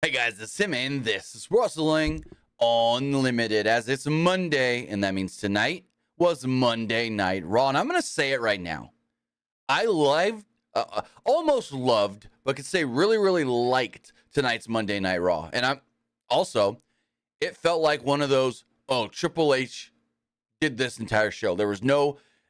Hey guys, it's Tim, and this is Wrestling Unlimited, as it's Monday, and that means tonight was Monday Night Raw. And I'm going to say it right now. I almost loved, but could say really liked tonight's Monday Night Raw. And it felt like one of those, Triple H did this entire show. There was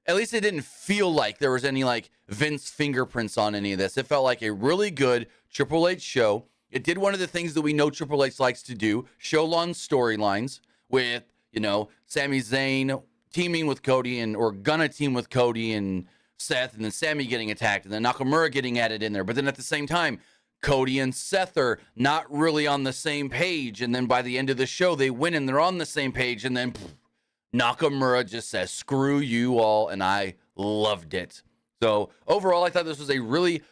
at least it didn't feel like there was any like Vince fingerprints on any of this. It felt like a really good Triple H show. It did one of the things that we know Triple H likes to do, show long storylines with, Sami Zayn teaming with Cody or gonna team with Cody and Seth, and then Sami getting attacked, and then Nakamura getting added in there. But then at the same time, Cody and Seth are not really on the same page. And then by the end of the show, they win and they're on the same page. And then Nakamura just says, screw you all. And I loved it. So overall, I thought this was a really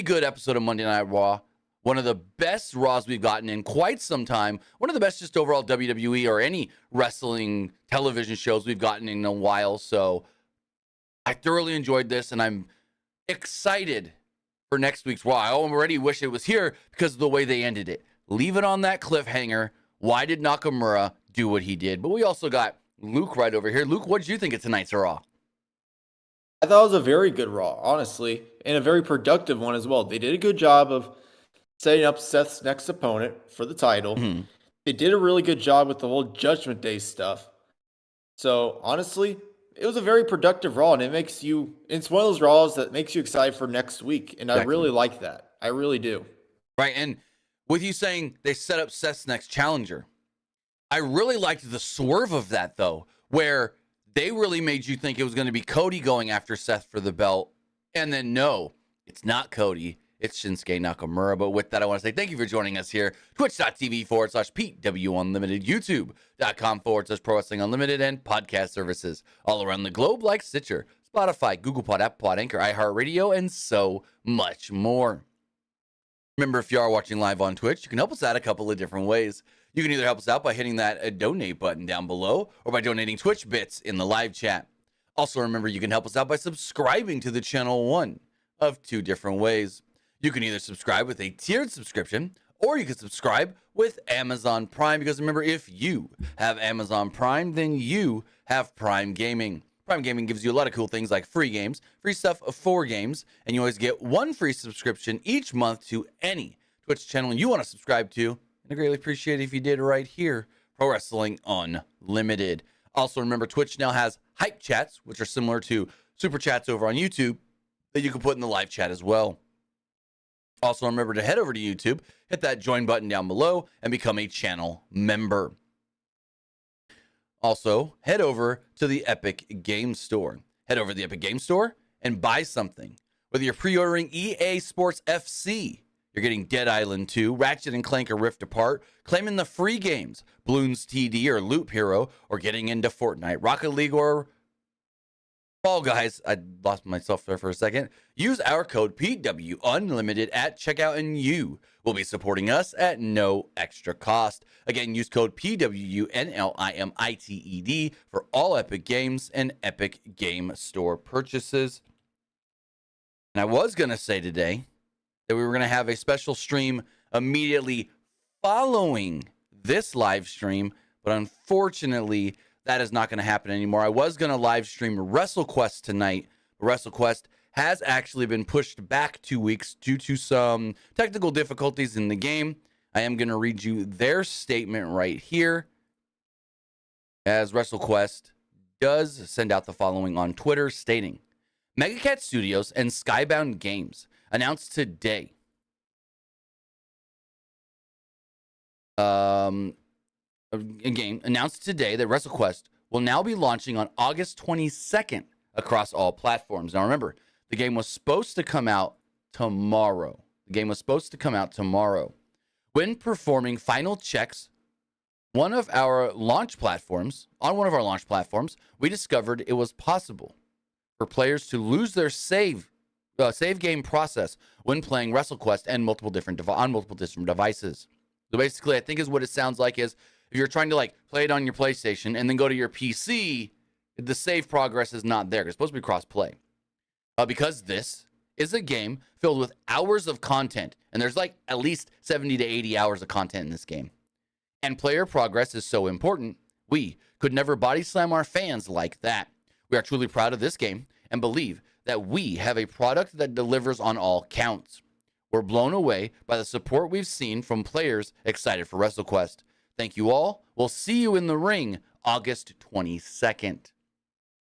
good episode of Monday Night Raw. One of the best Raws we've gotten in quite some time. One of the best just overall WWE or any wrestling television shows we've gotten in a while. So I thoroughly enjoyed this, and I'm excited for next week's Raw. I already wish it was here because of the way they ended it. Leave it on that cliffhanger. Why did Nakamura do what he did? But we also got Luke right over here. Luke, what did you think of tonight's Raw? I thought it was a very good Raw, honestly, and a very productive one as well. They did a good job of setting up Seth's next opponent for the title. Mm-hmm. They did a really good job with the whole Judgment Day stuff. So, honestly, it was a very productive Raw, and it's one of those Raws that makes you excited for next week, and exactly. I really like that. I really do. Right, and with you saying they set up Seth's next challenger, I really liked the swerve of that, though, where they really made you think it was going to be Cody going after Seth for the belt, and then no, it's not Cody. It's Shinsuke Nakamura. But with that, I want to say thank you for joining us here. Twitch.tv/PWU Unlimited, YouTube.com/Pro Wrestling Unlimited, and podcast services all around the globe like Stitcher, Spotify, Google Pod, Apple Pod, Anchor, iHeartRadio, and so much more. Remember, if you are watching live on Twitch, you can help us out a couple of different ways. You can either help us out by hitting that donate button down below or by donating Twitch bits in the live chat. Also, remember, you can help us out by subscribing to the channel one of two different ways. You can either subscribe with a tiered subscription, or you can subscribe with Amazon Prime, because remember, if you have Amazon Prime, then you have Prime Gaming. Prime Gaming gives you a lot of cool things like free games, free stuff for games, and you always get one free subscription each month to any Twitch channel you want to subscribe to. And I greatly appreciate it if you did right here, Pro Wrestling Unlimited. Also, remember, Twitch now has hype chats, which are similar to super chats over on YouTube, that you can put in the live chat as well. Also, remember to head over to YouTube, hit that join button down below, and become a channel member. Also, head over to the Epic Games Store. Head over to the Epic Games Store and buy something. Whether you're pre-ordering EA Sports FC, you're getting Dead Island 2, Ratchet and Clank or Rift Apart, claiming the free games, Bloons TD or Loop Hero, or getting into Fortnite, Rocket League, or Fall Guys, I lost myself there for a second. Use our code PW Unlimited at checkout, and you will be supporting us at no extra cost. Again, use code PWU NLIMITED for all Epic Games and Epic Game Store purchases. And I was going to say today that we were going to have a special stream immediately following this live stream, but unfortunately, that is not going to happen anymore. I was going to live stream WrestleQuest tonight. WrestleQuest has actually been pushed back 2 weeks due to some technical difficulties in the game. I am going to read you their statement right here, as WrestleQuest does send out the following on Twitter, stating, Megacat Studios and Skybound Games announced today announced today that WrestleQuest will now be launching on August 22nd across all platforms. Now remember, the game was supposed to come out tomorrow. When performing final checks on one of our launch platforms, we discovered it was possible for players to lose their save game process when playing WrestleQuest and multiple different devices. So basically, I think is what it sounds like is, if you're trying to play it on your PlayStation and then go to your PC, the save progress is not there. It's supposed to be cross-play. Because this is a game filled with hours of content, and there's like at least 70 to 80 hours of content in this game. And player progress is so important, we could never body slam our fans like that. We are truly proud of this game and believe that we have a product that delivers on all counts. We're blown away by the support we've seen from players excited for WrestleQuest. Thank you all. We'll see you in the ring August 22nd.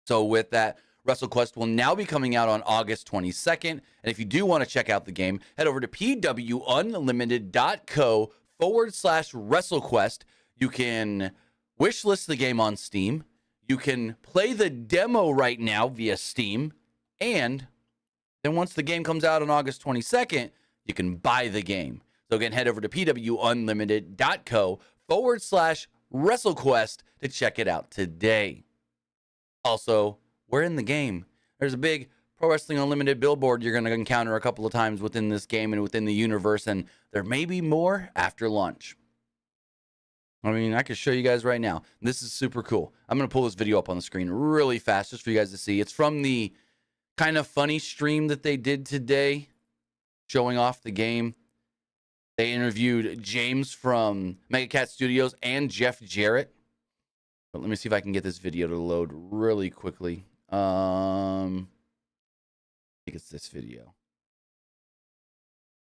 So with that, WrestleQuest will now be coming out on August 22nd. And if you do want to check out the game, head over to pwunlimited.co/WrestleQuest. You can wishlist the game on Steam. You can play the demo right now via Steam. And then once the game comes out on August 22nd, you can buy the game. So again, head over to pwunlimited.co/WrestleQuest to check it out today. Also, we're in the game. There's a big Pro Wrestling Unlimited billboard you're going to encounter a couple of times within this game and within the universe, and there may be more after lunch. I mean, I could show you guys right now. This is super cool. I'm going to pull this video up on the screen really fast just for you guys to see. It's from the kind of funny stream that they did today, showing off the game. They interviewed James from Mega Cat Studios and Jeff Jarrett. But let me see if I can get this video to load really quickly. I think it's this video.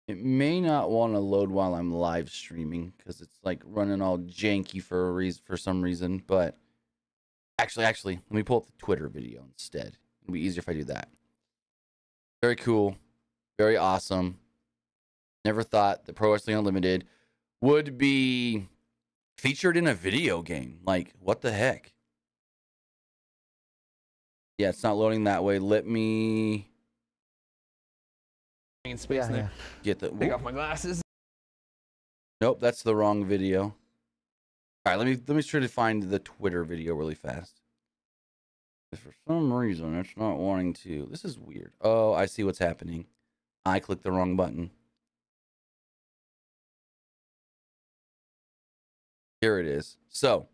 It may not want to load while I'm live streaming because it's like running all janky for some reason. But actually, let me pull up the Twitter video instead. It'll be easier if I do that. Very cool, very awesome. Never thought that Pro Wrestling Unlimited would be featured in a video game. Like, what the heck? Yeah, it's not loading that way. Let me in space there. Get the Take off my glasses. Nope, that's the wrong video. All right, let me try to find the Twitter video really fast. For some reason, it's not wanting to. This is weird. Oh, I see what's happening. I clicked the wrong button. Here it is. So,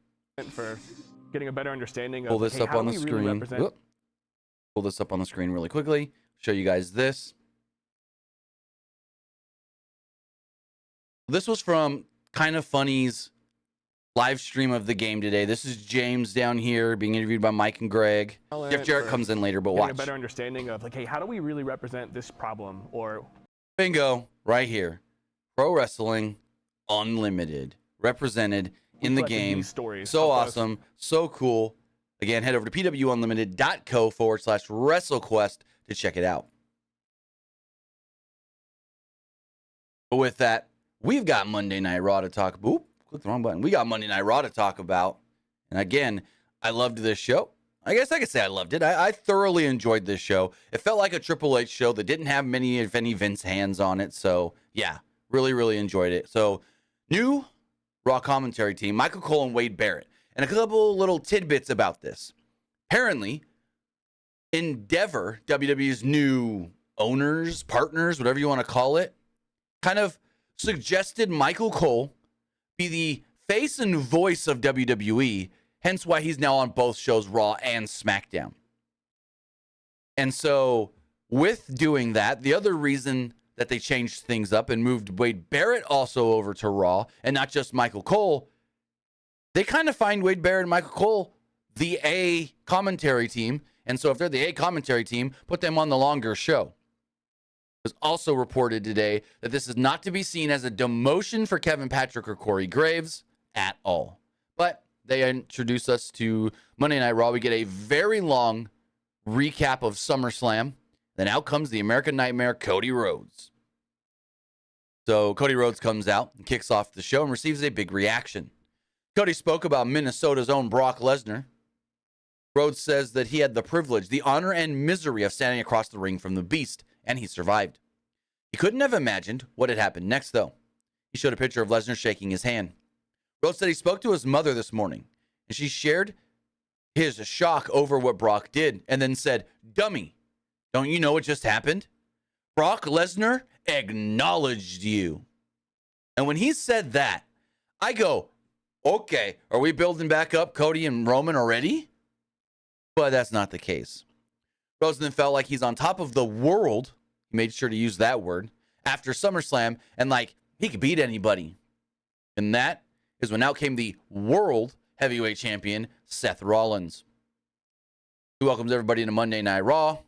for getting a better understanding of pull this up how on the do we screen. really represent Pull this up on the screen really quickly. Show you guys this. This was from Kind of Funny's live stream of the game today. This is James down here being interviewed by Mike and Greg. Jeff Jarrett comes in later, but getting watch. a better understanding of hey, how do we really represent this problem? Or bingo, right here. Pro Wrestling Unlimited, represented in the game. So awesome, so cool. Again, head over to pwunlimited.co/WrestleQuest to check it out. But with that, we've got Monday Night Raw to talk about. Oop, click the wrong button. We got Monday Night Raw to talk about. And again, I loved this show. I guess I could say I loved it. I thoroughly enjoyed this show. It felt like a Triple H show that didn't have many, if any, Vince hands on it. So, yeah, really, really enjoyed it. So, new Raw commentary team, Michael Cole and Wade Barrett. And a couple little tidbits about this. Apparently, Endeavor, WWE's new owners, partners, whatever you want to call it, kind of suggested Michael Cole be the face and voice of WWE, hence why he's now on both shows, Raw and SmackDown. And so, with doing that, the other reason that they changed things up and moved Wade Barrett also over to Raw, and not just Michael Cole, they kind of find Wade Barrett and Michael Cole the A commentary team. And so if they're the A commentary team, put them on the longer show. It was also reported today that this is not to be seen as a demotion for Kevin Patrick or Corey Graves at all. But they introduce us to Monday Night Raw. We get a very long recap of SummerSlam. Then out comes the American Nightmare, Cody Rhodes. So Cody Rhodes comes out and kicks off the show and receives a big reaction. Cody spoke about Minnesota's own Brock Lesnar. Rhodes says that he had the privilege, the honor, and misery of standing across the ring from the Beast, and he survived. He couldn't have imagined what had happened next, though. He showed a picture of Lesnar shaking his hand. Rhodes said he spoke to his mother this morning, and she shared his shock over what Brock did, and then said, "Dummy, don't you know what just happened? Brock Lesnar acknowledged you." And when he said that, I go, okay, are we building back up Cody and Roman already? But that's not the case. Rhodes then felt like he's on top of the world He made sure to use that word after SummerSlam, and like he could beat anybody. And that is when out came the World Heavyweight Champion, Seth Rollins. He welcomes everybody into Monday Night Raw,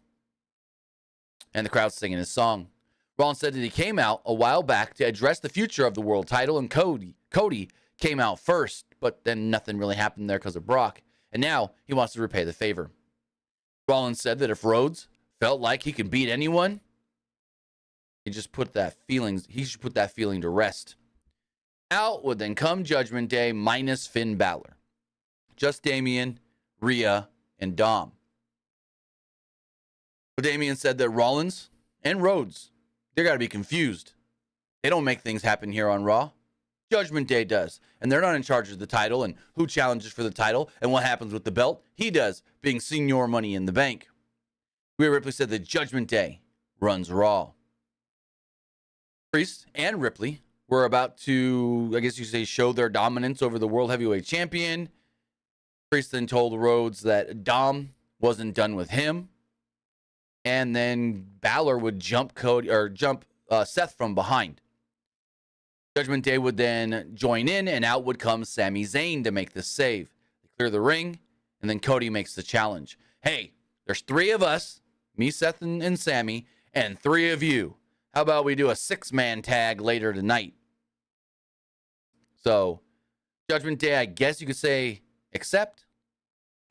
and the crowd's singing his song. Rollins said that he came out a while back to address the future of the world title, and Cody came out first, but then nothing really happened there because of Brock, and now he wants to repay the favor. Rollins said that if Rhodes felt like he could beat anyone, he should put that feeling to rest. Out would then come Judgment Day minus Finn Balor. Just Damian, Rhea, and Dom. But Damian said that Rollins and Rhodes, they got to be confused. They don't make things happen here on Raw. Judgment Day does. And they're not in charge of the title and who challenges for the title and what happens with the belt. He does, being Senior Money in the Bank. Rhea Ripley said that Judgment Day runs Raw. Priest and Ripley were about to, I guess you say, show their dominance over the World Heavyweight Champion. Priest then told Rhodes that Dom wasn't done with him. And then Balor would jump Seth from behind. Judgment Day would then join in, and out would come Sami Zayn to make the save. They clear the ring, and then Cody makes the challenge. Hey, there's 3 of us, me, Seth, and Sami, and 3 of you. How about we do a 6-man tag later tonight? So, Judgment Day, I guess you could say, accept.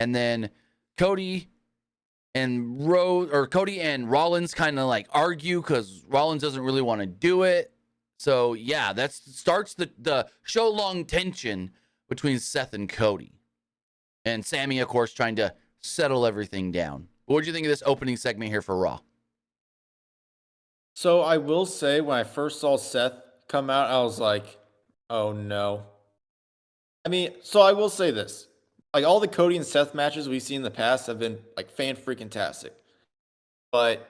And then Cody and Rollins kind of like argue because Rollins doesn't really want to do it. So, yeah, that starts the show-long tension between Seth and Cody. And Sami, of course, trying to settle everything down. What did you think of this opening segment here for Raw? So I will say, when I first saw Seth come out, I was like, oh no. I mean, so I will say this. Like, all the Cody and Seth matches we've seen in the past have been like fan-freaking-tastic. But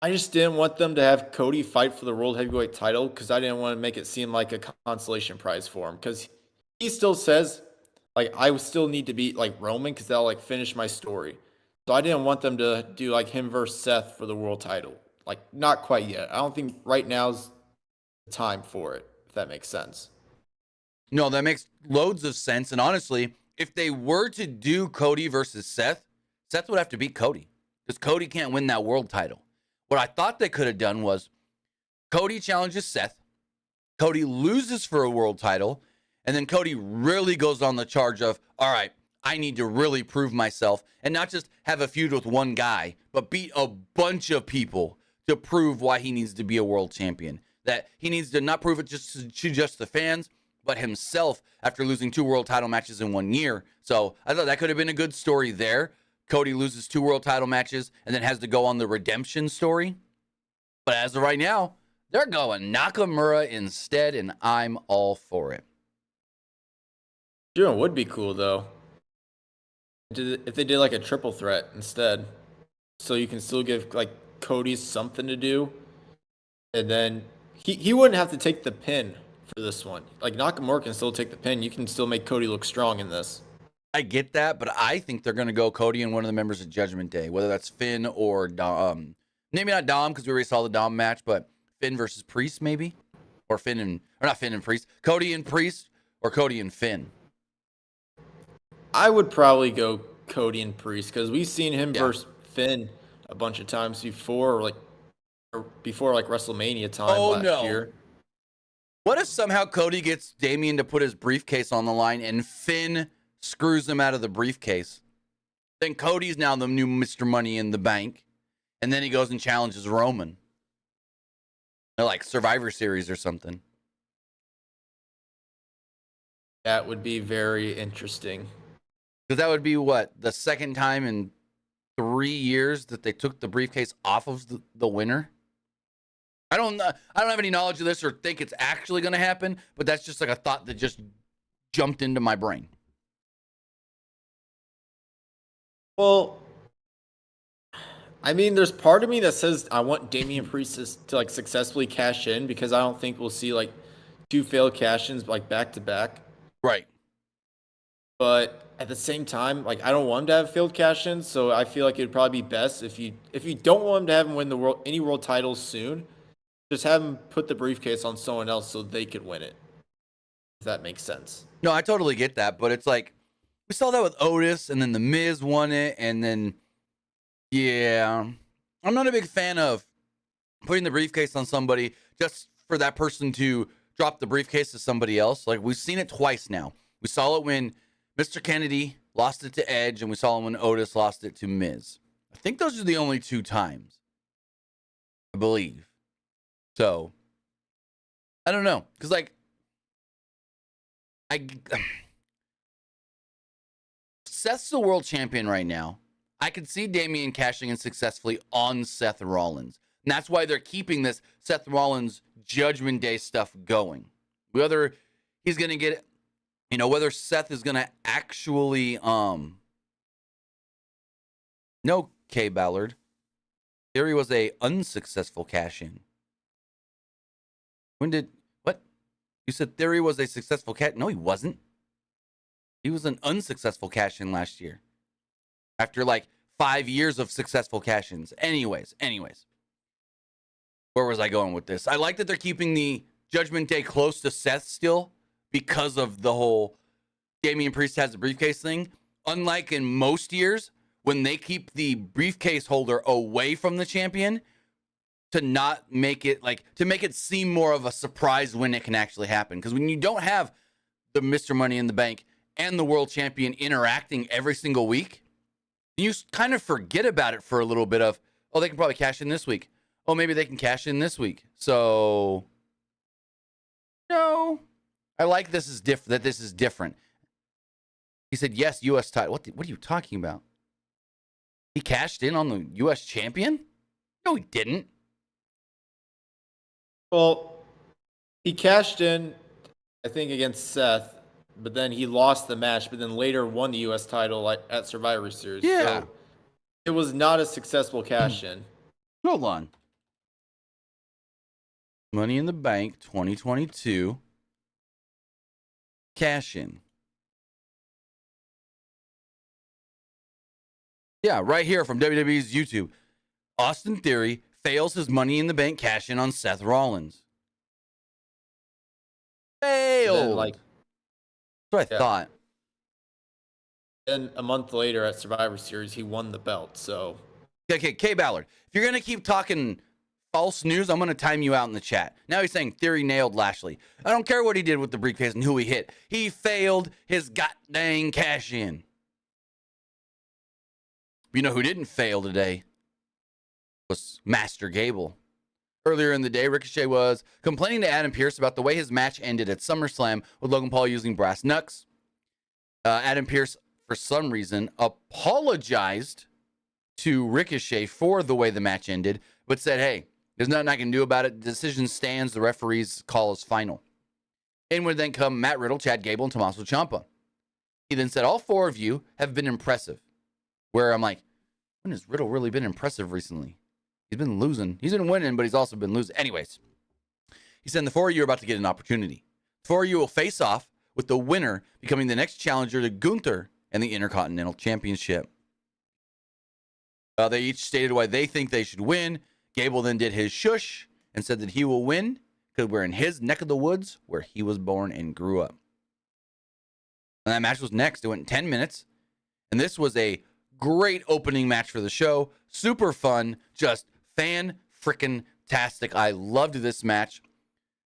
I just didn't want them to have Cody fight for the World Heavyweight title because I didn't want to make it seem like a consolation prize for him. Because he still says, like, I still need to beat like Roman because that'll like finish my story. So I didn't want them to do like him versus Seth for the world title. Like, not quite yet. I don't think right now's the time for it, if that makes sense. No, that makes loads of sense. And honestly, if they were to do Cody versus Seth, Seth would have to beat Cody because Cody can't win that world title. What I thought they could have done was Cody challenges Seth, Cody loses for a world title, and then Cody really goes on the charge of, all right, I need to really prove myself and not just have a feud with one guy, but beat a bunch of people to prove why he needs to be a world champion. That he needs to not prove it to just the fans, but himself after losing 2 world title matches in 1 year. So I thought that could have been a good story there. Cody loses 2 world title matches and then has to go on the redemption story. But as of right now, they're going Nakamura instead, and I'm all for it. You know, it would be cool, though, if they did like a triple threat instead. So you can still give like Cody something to do. And then he wouldn't have to take the pin for this one. Like, Nakamura can still take the pin. You can still make Cody look strong in this. I get that, but I think they're going to go Cody and one of the members of Judgment Day, whether that's Finn or Dom. Maybe not Dom because we already saw the Dom match, but Finn versus Priest maybe, or not Finn and Priest, Cody and Priest, or Cody and Finn. I would probably go Cody and Priest because we've seen him versus Finn a bunch of times before, like WrestleMania time last year. What if somehow Cody gets Damian to put his briefcase on the line and Finn screws him out of the briefcase? Then Cody's now the new Mr. Money in the Bank, and then he goes and challenges Roman. Like Survivor Series or something. That would be very interesting. Because that would be what? The second time in 3 years that they took the briefcase off of the winner? I don't have any knowledge of this or think it's actually going to happen, but that's just like a thought that just jumped into my brain. Well, I mean, there's part of me that says I want Damian Priest to like successfully cash in because I don't think we'll see like 2 failed cash-ins like back to back. Right. But at the same time, like I don't want him to have failed cash-ins, so I feel like it'd probably be best if you don't want him to have him win any world titles soon, just have him put the briefcase on someone else so they could win it. If that makes sense. No, I totally get that, but it's like we saw that with Otis, and then the Miz won it, and then yeah, I'm not a big fan of putting the briefcase on somebody just for that person to drop the briefcase to somebody else. Like we've seen it twice now. We saw it when Mr. Kennedy lost it to Edge, and we saw it when Otis lost it to Miz. I think those are the only 2 times, I believe. So I don't know, because like Seth's the world champion right now. I could see Damian cashing in successfully on Seth Rollins. And that's why they're keeping this Seth Rollins Judgment Day stuff going. Whether he's going to get, whether Seth is going to actually, no, K Ballard. Theory was a unsuccessful cash in. What? You said Theory was a successful cash? No, he wasn't. He was an unsuccessful cash in last year. After like 5 years of successful cash-ins. Anyways. Where was I going with this? I like that they're keeping the Judgment Day close to Seth still because of the whole Damian Priest has a briefcase thing. Unlike in most years, when they keep the briefcase holder away from the champion to not make it to make it seem more of a surprise when it can actually happen. Because when you don't have the Mr. Money in the Bank and the world champion interacting every single week, you kind of forget about it for a little bit of, oh, they can probably cash in this week. Oh, maybe they can cash in this week. So, no. I like this is that this is different. He said, yes, U.S. title. What are you talking about? He cashed in on the U.S. champion? No, he didn't. Well, he cashed in, I think, against Seth, but then he lost the match, but then later won the U.S. title at Survivor Series. Yeah. So it was not a successful cash in. Hold on. Money in the Bank 2022. Cash in. Yeah, right here from WWE's YouTube. Austin Theory fails his Money in the Bank cash in on Seth Rollins. Failed. Then, that's what I thought. Then a month later at Survivor Series, he won the belt. So, Okay, K Ballard, if you're gonna keep talking false news, I'm gonna time you out in the chat. Now he's saying Theory nailed Lashley. I don't care what he did with the briefcase and who he hit. He failed his goddamn cash in. You know who didn't fail today? Was Master Gable. Earlier in the day, Ricochet was complaining to Adam Pearce about the way his match ended at SummerSlam with Logan Paul using brass knucks. Adam Pearce, for some reason, apologized to Ricochet for the way the match ended, but said, hey, there's nothing I can do about it. The decision stands. The referee's call is final. In would then come Matt Riddle, Chad Gable, and Tommaso Ciampa. He then said, all 4 of you have been impressive. Where I'm like, when has Riddle really been impressive recently? He's been losing. He's been winning, but he's also been losing. Anyways, he said the 4 of you are about to get an opportunity. 4 of you will face off with the winner becoming the next challenger to Gunther and the Intercontinental Championship. They each stated why they think they should win. Gable then did his shush and said that he will win because we're in his neck of the woods where he was born and grew up. And that match was next. It went 10 minutes. And this was a great opening match for the show. Super fun. Just fan-frickin-tastic. I loved this match.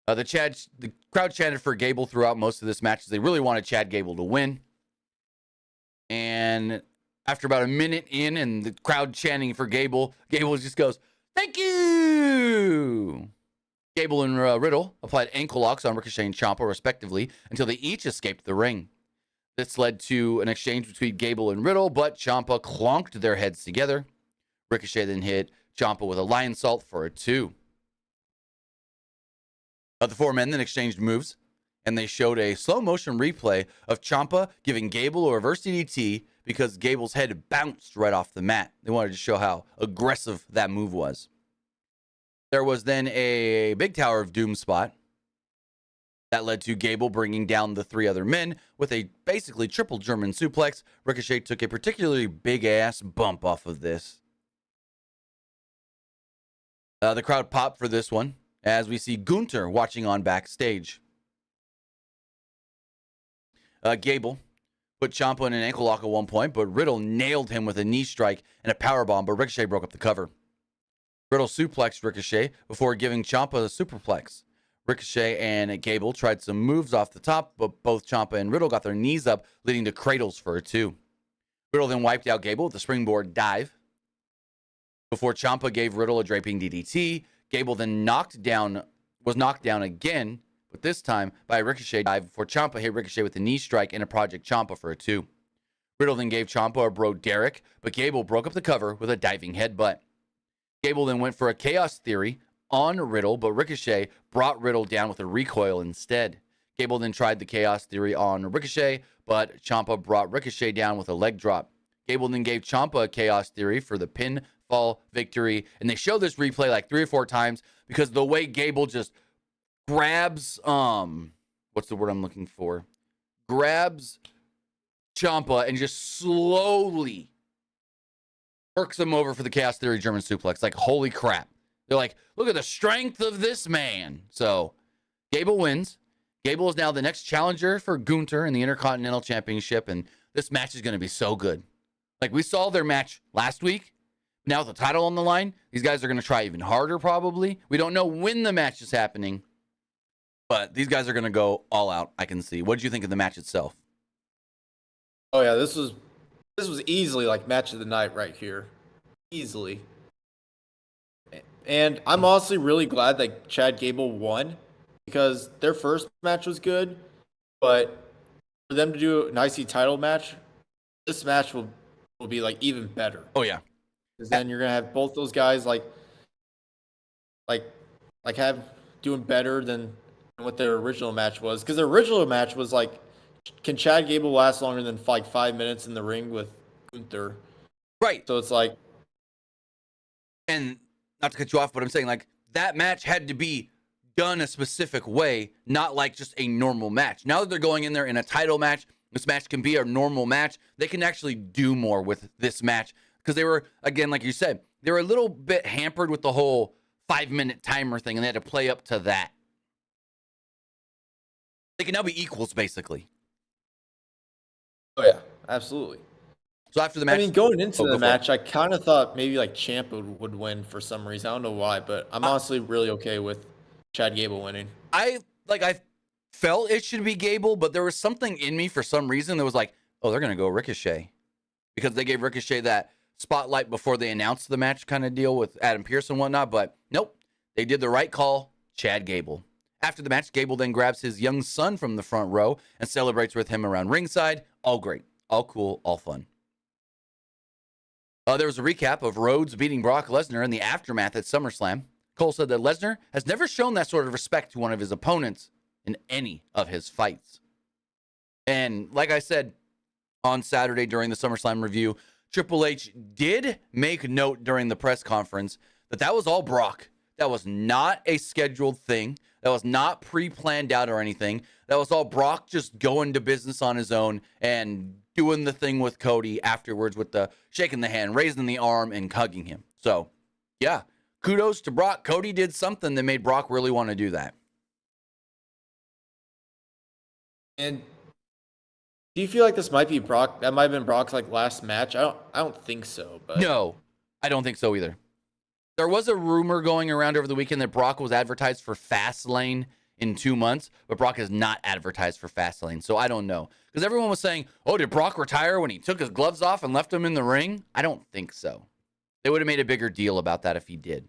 The crowd chanted for Gable throughout most of this match. They really wanted Chad Gable to win. And after about a minute in and the crowd chanting for Gable, Gable just goes, thank you. Gable and Riddle applied ankle locks on Ricochet and Ciampa, respectively, until they each escaped the ring. This led to an exchange between Gable and Riddle, but Ciampa clonked their heads together. Ricochet then hit Ciampa with a lion salt for a 2. The 4 men then exchanged moves, and they showed a slow motion replay of Ciampa giving Gable a reverse DDT because Gable's head bounced right off the mat. They wanted to show how aggressive that move was. There was then a big Tower of Doom spot. That led to Gable bringing down the 3 other men with a basically triple German suplex. Ricochet took a particularly big-ass bump off of this. The crowd popped for this one as we see Gunther watching on backstage. Gable put Ciampa in an ankle lock at one point, but Riddle nailed him with a knee strike and a powerbomb, but Ricochet broke up the cover. Riddle suplexed Ricochet before giving Ciampa a superplex. Ricochet and Gable tried some moves off the top, but both Ciampa and Riddle got their knees up, leading to cradles for a 2. Riddle then wiped out Gable with a springboard dive before Ciampa gave Riddle a draping DDT. Gable then was knocked down again, but this time by a Ricochet dive before Ciampa hit Ricochet with a knee strike and a Project Ciampa for a 2. Riddle then gave Ciampa a Bro Derek, but Gable broke up the cover with a diving headbutt. Gable then went for a Chaos Theory on Riddle, but Ricochet brought Riddle down with a recoil instead. Gable then tried the Chaos Theory on Ricochet, but Ciampa brought Ricochet down with a leg drop. Gable then gave Ciampa a Chaos Theory for the pinfall victory, and they show this replay like 3 or 4 times because the way Gable just grabs, what's the word I'm looking for? Grabs Ciampa and just slowly works him over for the Chaos Theory German suplex. Like, holy crap. They're like, look at the strength of this man. So, Gable wins. Gable is now the next challenger for Gunther in the Intercontinental Championship, and this match is going to be so good. Like, we saw their match last week. Now with the title on the line, these guys are going to try even harder probably. We don't know when the match is happening, but these guys are going to go all out, I can see. What did you think of the match itself? Oh yeah, this was easily like match of the night right here. Easily. And I'm honestly really glad that Chad Gable won because their first match was good, but for them to do an IC title match, this match will be like even better. Oh yeah. Because then you're gonna have both those guys like have doing better than what their original match was. Because their original match was like, can Chad Gable last longer than like 5 minutes in the ring with Gunther? Right. So it's like, and not to cut you off, but I'm saying like that match had to be done a specific way, not like just a normal match. Now that they're going in there in a title match, this match can be a normal match. They can actually do more with this match because they were, again, like you said, they were a little bit hampered with the whole 5-minute timer thing, and they had to play up to that. They can now be equals, basically. oh yeah, absolutely. So after the match, I mean, going into go the for match, I kind of thought maybe like Champ would win for some reason. I don't know why, but I'm honestly really okay with Chad Gable winning. I felt it should be Gable, but there was something in me for some reason that was like, oh, they're gonna go Ricochet because they gave Ricochet that spotlight before they announced the match kind of deal with Adam Pearce and whatnot. But nope, they did the right call. Chad Gable. After the match, Gable then grabs his young son from the front row and celebrates with him around ringside. All great, all cool, all fun. There was a recap of Rhodes beating Brock Lesnar in the aftermath at SummerSlam. Cole said that Lesnar has never shown that sort of respect to one of his opponents in any of his fights. And like I said on Saturday during the SummerSlam review, Triple H did make note during the press conference that that was all Brock. That was not a scheduled thing. That was not pre-planned out or anything. That was all Brock just going to business on his own and doing the thing with Cody afterwards with the shaking the hand, raising the arm, and hugging him. So, yeah, kudos to Brock. Cody did something that made Brock really want to do that. And do you feel like this might be Brock? That might have been Brock's like last match. I don't think so. But No, I don't think so either. There was a rumor going around over the weekend that Brock was advertised for Fastlane in 2 months, but Brock is not advertised for Fastlane, so I don't know. Because everyone was saying, oh, did Brock retire when he took his gloves off and left him in the ring? I don't think so. They would have made a bigger deal about that if he did.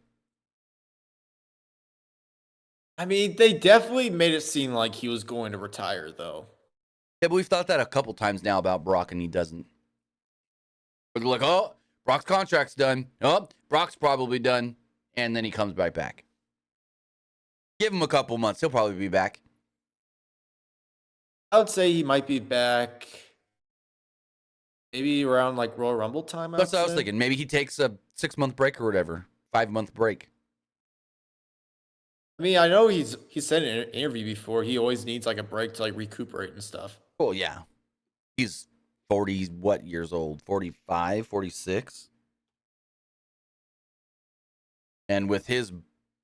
I mean, they definitely made it seem like he was going to retire, though. Yeah, but we've thought that a couple times now about Brock, and he doesn't. But they're like, oh, Brock's contract's done. Oh, Brock's probably done. And then he comes right back. Give him a couple months. He'll probably be back. I would say he might be back maybe around like Royal Rumble time. That's what I was thinking. Maybe he takes a 6-month break or whatever. 5-month break. I mean, I know he's said in an interview before he always needs like a break to like recuperate and stuff. Well, yeah. He's 40, what years old? 45, 46? And with his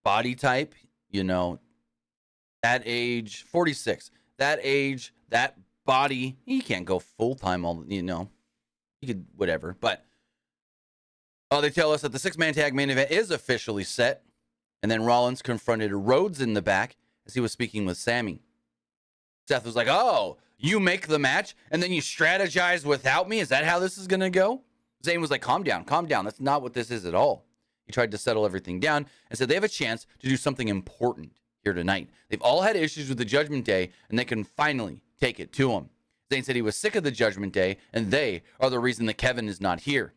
body type, that age, 46, that age, that body, he can't go full time. He could whatever. But they tell us that the 6-man tag main event is officially set. And then Rollins confronted Rhodes in the back as he was speaking with Sammy. Seth was like, "Oh, you make the match and then you strategize without me? Is that how this is going to go?" Zayn was like, calm down. That's not what this is at all. He tried to settle everything down and said they have a chance to do something important here tonight. They've all had issues with the Judgment Day, and they can finally take it to him. Zayn said he was sick of the Judgment Day, and they are the reason that Kevin is not here.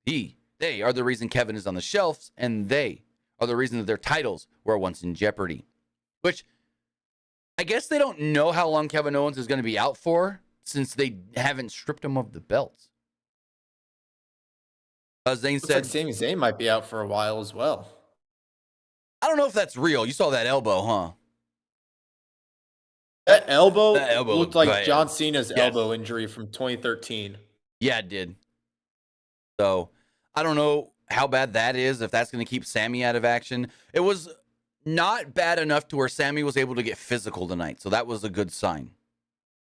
They are the reason Kevin is on the shelves, and they are the reason that their titles were once in jeopardy. Which, I guess they don't know how long Kevin Owens is going to be out for, since they haven't stripped him of the belts. Zayn said, like Sami Zayn might be out for a while as well. I don't know if that's real. You saw that elbow, huh? That elbow looked like bad. John Cena's elbow injury from 2013. Yeah, it did. So, I don't know how bad that is, if that's going to keep Sammy out of action. It was not bad enough to where Sammy was able to get physical tonight, so that was a good sign.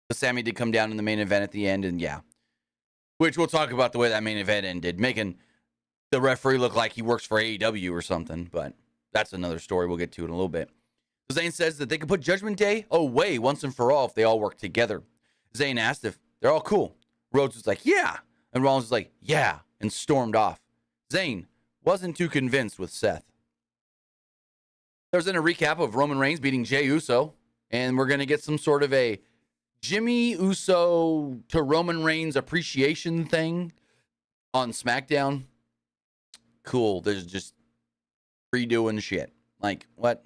But Sammy did come down in the main event at the end, and yeah. Which we'll talk about the way that main event ended, making the referee look like he works for AEW or something, but that's another story we'll get to in a little bit. Zayn says that they can put Judgment Day away once and for all if they all work together. Zayn asked if they're all cool. Rhodes was like, yeah. And Rollins was like, yeah, and stormed off. Zayn wasn't too convinced with Seth. There's then a recap of Roman Reigns beating Jey Uso, and we're going to get some sort of a Jimmy Uso to Roman Reigns appreciation thing on SmackDown. Cool. There's just redoing shit. Like, what?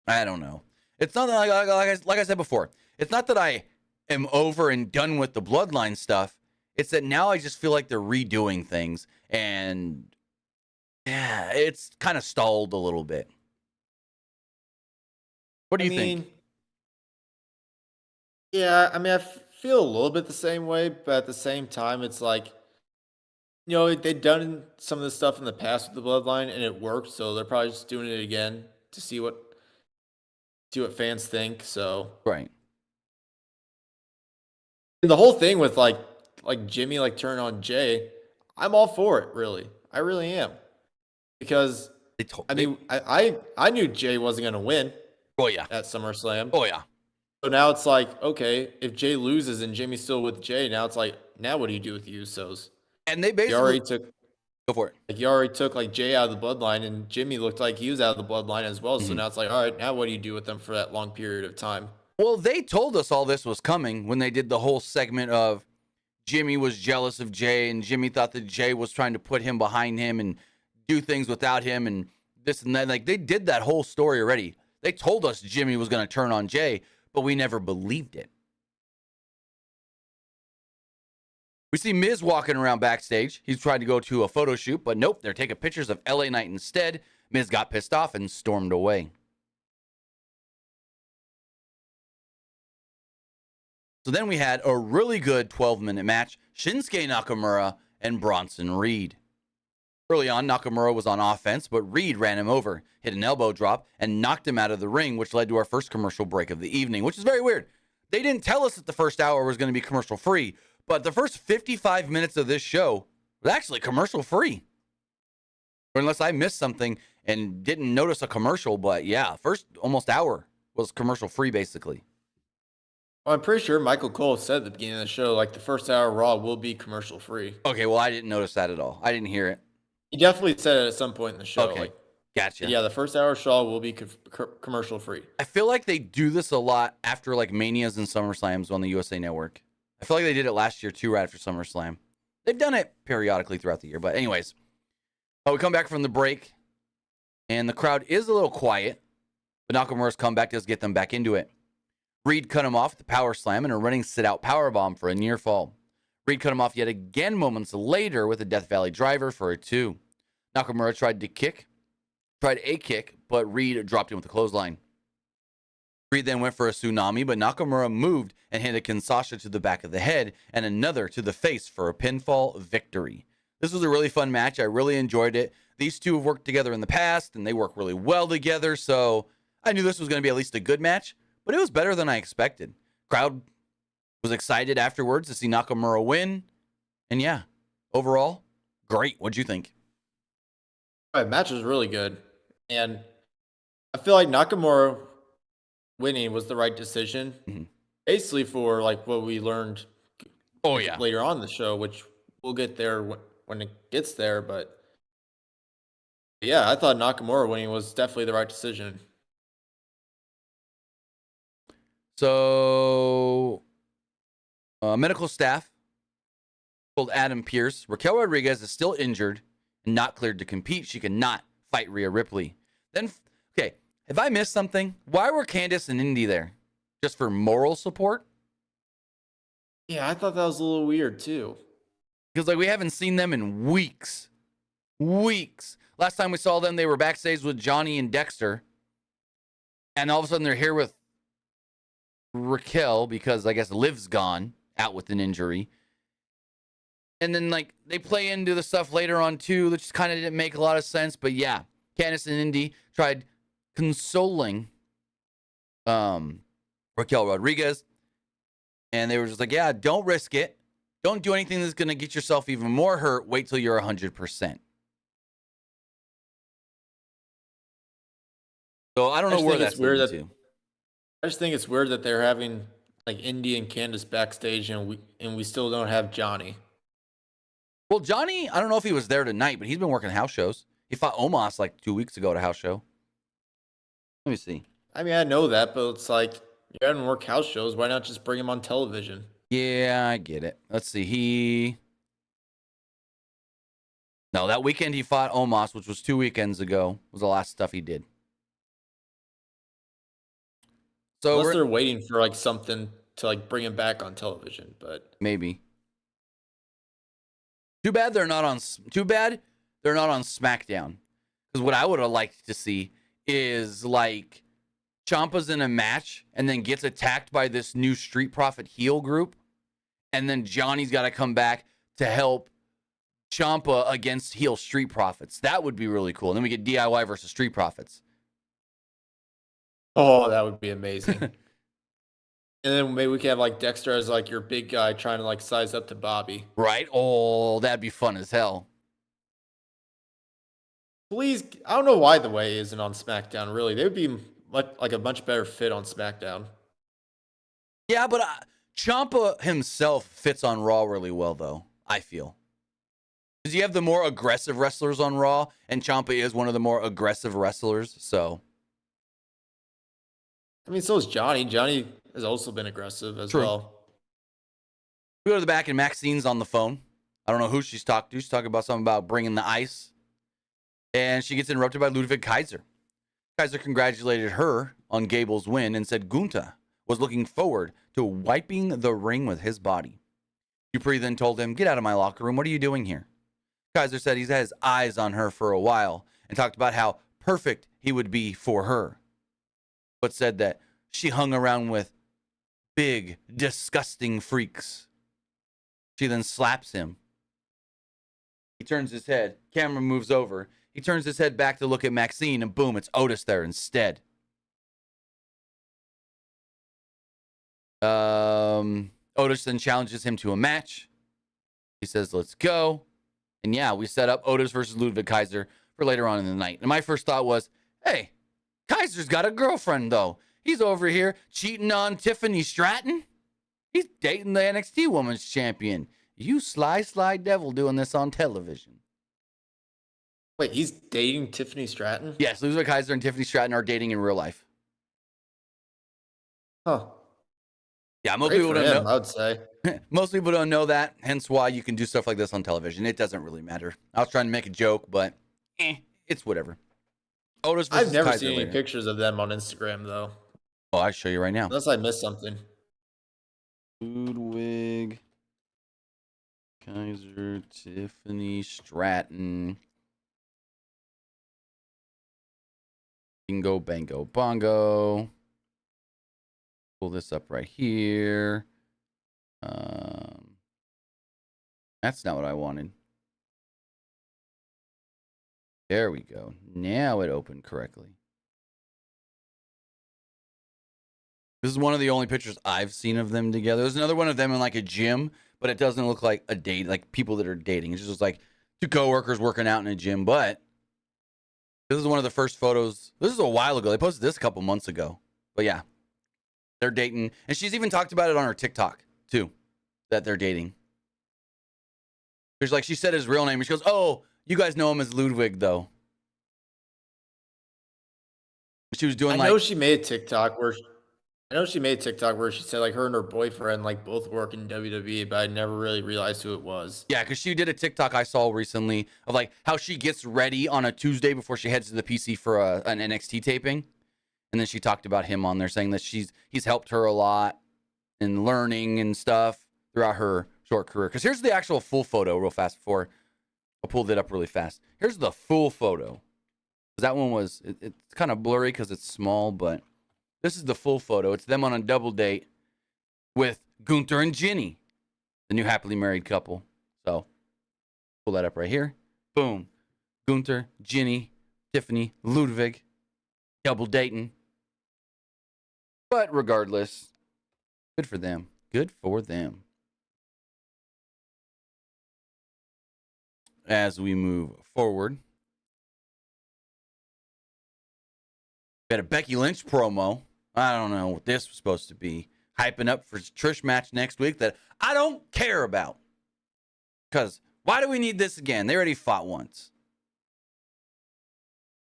I don't know. It's not that, like I said before, it's not that I am over and done with the bloodline stuff. It's that now I just feel like they're redoing things, and yeah, it's kind of stalled a little bit. What do you think? Yeah, I mean, I feel a little bit the same way, but at the same time, it's like, they've done some of this stuff in the past with the bloodline, and it worked, so they're probably just doing it again to see what fans think. So Right. And the whole thing with like Jimmy turning on Jay, I'm all for it. Really, I really am, because I knew Jay wasn't gonna win. Oh yeah. At SummerSlam. Oh yeah. So now it's like, okay, if Jay loses and Jimmy's still with Jay, now it's like, now what do you do with the Usos? And they basically go for it. Like, you already took Jay out of the bloodline, and Jimmy looked like he was out of the bloodline as well. So now it's like, all right, now what do you do with them for that long period of time? Well, they told us all this was coming when they did the whole segment of Jimmy was jealous of Jay, and Jimmy thought that Jay was trying to put him behind him and do things without him and this and that. Like, they did that whole story already. They told us Jimmy was going to turn on Jay, but we never believed it. We see Miz walking around backstage. He's tried to go to a photo shoot, but nope, they're taking pictures of LA Knight instead. Miz got pissed off and stormed away. So then we had a really good 12-minute match, Shinsuke Nakamura and Bronson Reed. Early on, Nakamura was on offense, but Reed ran him over, hit an elbow drop, and knocked him out of the ring, which led to our first commercial break of the evening, which is very weird. They didn't tell us that the first hour was going to be commercial-free, but the first 55 minutes of this show was actually commercial-free. Or unless I missed something and didn't notice a commercial, but yeah, first almost hour was commercial-free, basically. Well, I'm pretty sure Michael Cole said at the beginning of the show, the first hour of Raw will be commercial-free. Okay, well, I didn't notice that at all. I didn't hear it. He definitely said it at some point in the show. Okay, gotcha. Yeah, the first hour of Raw will be commercial-free. I feel like they do this a lot after Manias and SummerSlams on the USA Network. I feel like they did it last year too, right after SummerSlam. They've done it periodically throughout the year, but anyways. We come back from the break, and the crowd is a little quiet, but Nakamura's comeback does get them back into it. Reed cut him off with the power slam and a running sit-out powerbomb for a near fall. Reed cut him off yet again moments later with a Death Valley driver for a 2. Nakamura tried to kick, tried a kick, but Reed dropped him with a clothesline. Reed then went for a tsunami, but Nakamura moved and hit a Kinshasa to the back of the head and another to the face for a pinfall victory. This was a really fun match. I really enjoyed it. These two have worked together in the past, and they work really well together, so I knew this was going to be at least a good match, but it was better than I expected. Crowd was excited afterwards to see Nakamura win, and yeah, overall, great. What'd you think? Match was really good, and I feel like Nakamura winning was the right decision. Mm-hmm. Basically, for like what we learned. Oh, yeah. Later on in the show, which we'll get there when it gets there. But yeah, I thought Nakamura winning was definitely the right decision. So, medical staff told Adam Pearce, Raquel Rodriguez is still injured and not cleared to compete. She cannot fight Rhea Ripley. Then, okay, have I missed something? Why were Candice and Indy there? Just for moral support? Yeah, I thought that was a little weird too. Because like we haven't seen them in weeks. Weeks. Last time we saw them, they were backstage with Johnny and Dexter. And all of a sudden they're here with Raquel because I guess Liv's gone out with an injury. And then like they play into the stuff later on too, that just kind of didn't make a lot of sense. But yeah, Candice and Indy tried consoling Raquel Rodriguez. And they were just like, yeah, don't risk it. Don't do anything that's going to get yourself even more hurt. Wait till you're 100%. So I don't know where that's weird to. I just think it's weird that they're having like Indy and Candice backstage, and we still don't have Johnny. Well, Johnny, I don't know if he was there tonight, but he's been working house shows. He fought Omos like 2 weeks ago at a house show. Let me see. I mean, I know that, but it's like you haven't worked house shows. Why not just bring him on television? Yeah, I get it. Let's see. No, that weekend he fought Omos, which was 2 weekends ago, was the last stuff he did. So unless they're waiting for like something to like bring him back on television, but maybe. Too bad they're not on SmackDown. Because what I would have liked to see is like Ciampa's in a match and then gets attacked by this new Street Profit heel group, and then Johnny's got to come back to help Ciampa against heel Street Profits. That would be really cool. And then we get DIY versus Street Profits. Oh, that would be amazing. And then maybe we can have like Dexter as like your big guy trying to like size up to Bobby. Right? Oh, that'd be fun as hell. Please, I don't know why the Way isn't on SmackDown, really. They would be like a much better fit on SmackDown. Yeah, but Ciampa himself fits on Raw really well, though, I feel. Because you have the more aggressive wrestlers on Raw, and Ciampa is one of the more aggressive wrestlers, so. I mean, so is Johnny. Johnny has also been aggressive as well. We go to the back, and Maxine's on the phone. I don't know who she's talking to. She's talking about something about bringing the ice. And she gets interrupted by Ludwig Kaiser. Kaiser congratulated her on Gable's win and said Gunther was looking forward to wiping the ring with his body. Dupree then told him, get out of my locker room. What are you doing here? Kaiser said he's had his eyes on her for a while and talked about how perfect he would be for her, but said that she hung around with big, disgusting freaks. She then slaps him. He turns his head. Camera moves over. He turns his head back to look at Maxine, and boom, it's Otis there instead. Otis then challenges him to a match. He says, let's go. And yeah, we set up Otis versus Ludwig Kaiser for later on in the night. And my first thought was, hey, Kaiser's got a girlfriend, though. He's over here cheating on Tiffany Stratton. He's dating the NXT Women's Champion. You sly devil doing this on television. Wait, he's dating Tiffany Stratton? Yes, Ludwig Kaiser and Tiffany Stratton are dating in real life. Huh. Yeah, most people don't know. I would say. Most people don't know that, hence why you can do stuff like this on television. It doesn't really matter. I was trying to make a joke, but it's whatever. Otis versus I've never Kaiser seen any later. pictures of them on Instagram, though. Oh, I'll show you right now. Unless I missed something. Ludwig Kaiser, Tiffany Stratton. Bingo, bango, bongo. Pull this up right here. That's not what I wanted. There we go. Now it opened correctly. This is one of the only pictures I've seen of them together. There's another one of them in like a gym, but it doesn't look like a date, like people that are dating. It's just like two coworkers working out in a gym. But this is one of the first photos. This is a while ago. They posted this a couple months ago. But yeah, they're dating. And she's even talked about it on her TikTok too, that they're dating. There's like, she said his real name. She goes, oh, you guys know him as Ludwig though. She was doing I know she made a TikTok where she said like her and her boyfriend like both work in WWE, but I never really realized who it was. Yeah, because she did a TikTok I saw recently of like how she gets ready on a Tuesday before she heads to the PC for an NXT taping. And then she talked about him on there saying that he's helped her a lot in learning and stuff throughout her short career. Because here's the actual full photo real fast before I pulled it up really fast. Here's the full photo. That one was, it's kind of blurry because it's small, but this is the full photo. It's them on a double date with Gunther and Ginny, the new happily married couple. So pull that up right here. Boom. Gunther, Ginny, Tiffany, Ludwig, double dating. But regardless, good for them. Good for them. As we move forward, we had a Becky Lynch promo. I don't know what this was supposed to be. Hyping up for Trish match next week that I don't care about. Because why do we need this again? They already fought once.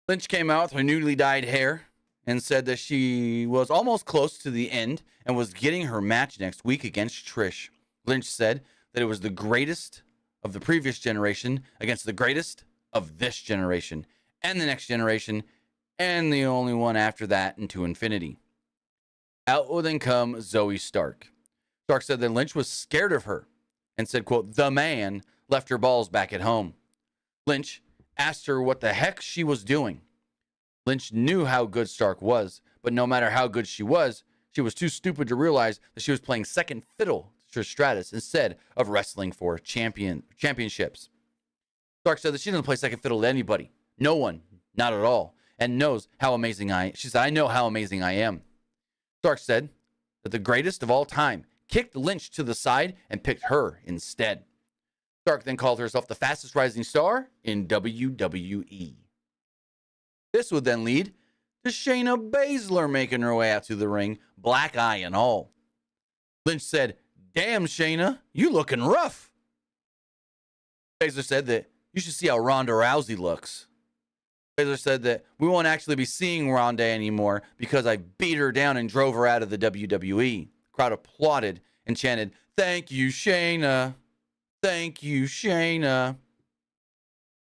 Lynch came out with her newly dyed hair and said that she was almost close to the end and was getting her match next week against Trish. Lynch said that it was the greatest of the previous generation against the greatest of this generation and the next generation and the only one after that into infinity. Out would then come Zoe Stark. Stark said that Lynch was scared of her and said, quote, the man left her balls back at home. Lynch asked her what the heck she was doing. Lynch knew how good Stark was, but no matter how good she was too stupid to realize that she was playing second fiddle to Stratus instead of wrestling for championships. Stark said that she doesn't play second fiddle to anybody. No one, not at all, and knows how amazing she said, I know how amazing I am. Stark said that the greatest of all time kicked Lynch to the side and picked her instead. Stark then called herself the fastest rising star in WWE. This would then lead to Shayna Baszler making her way out to the ring, black eye and all. Lynch said, damn, Shayna, you looking rough. Baszler said that you should see how Ronda Rousey looks. Baszler said that we won't actually be seeing Ronda anymore because I beat her down and drove her out of the WWE. The crowd applauded and chanted, thank you, Shayna. Thank you, Shayna.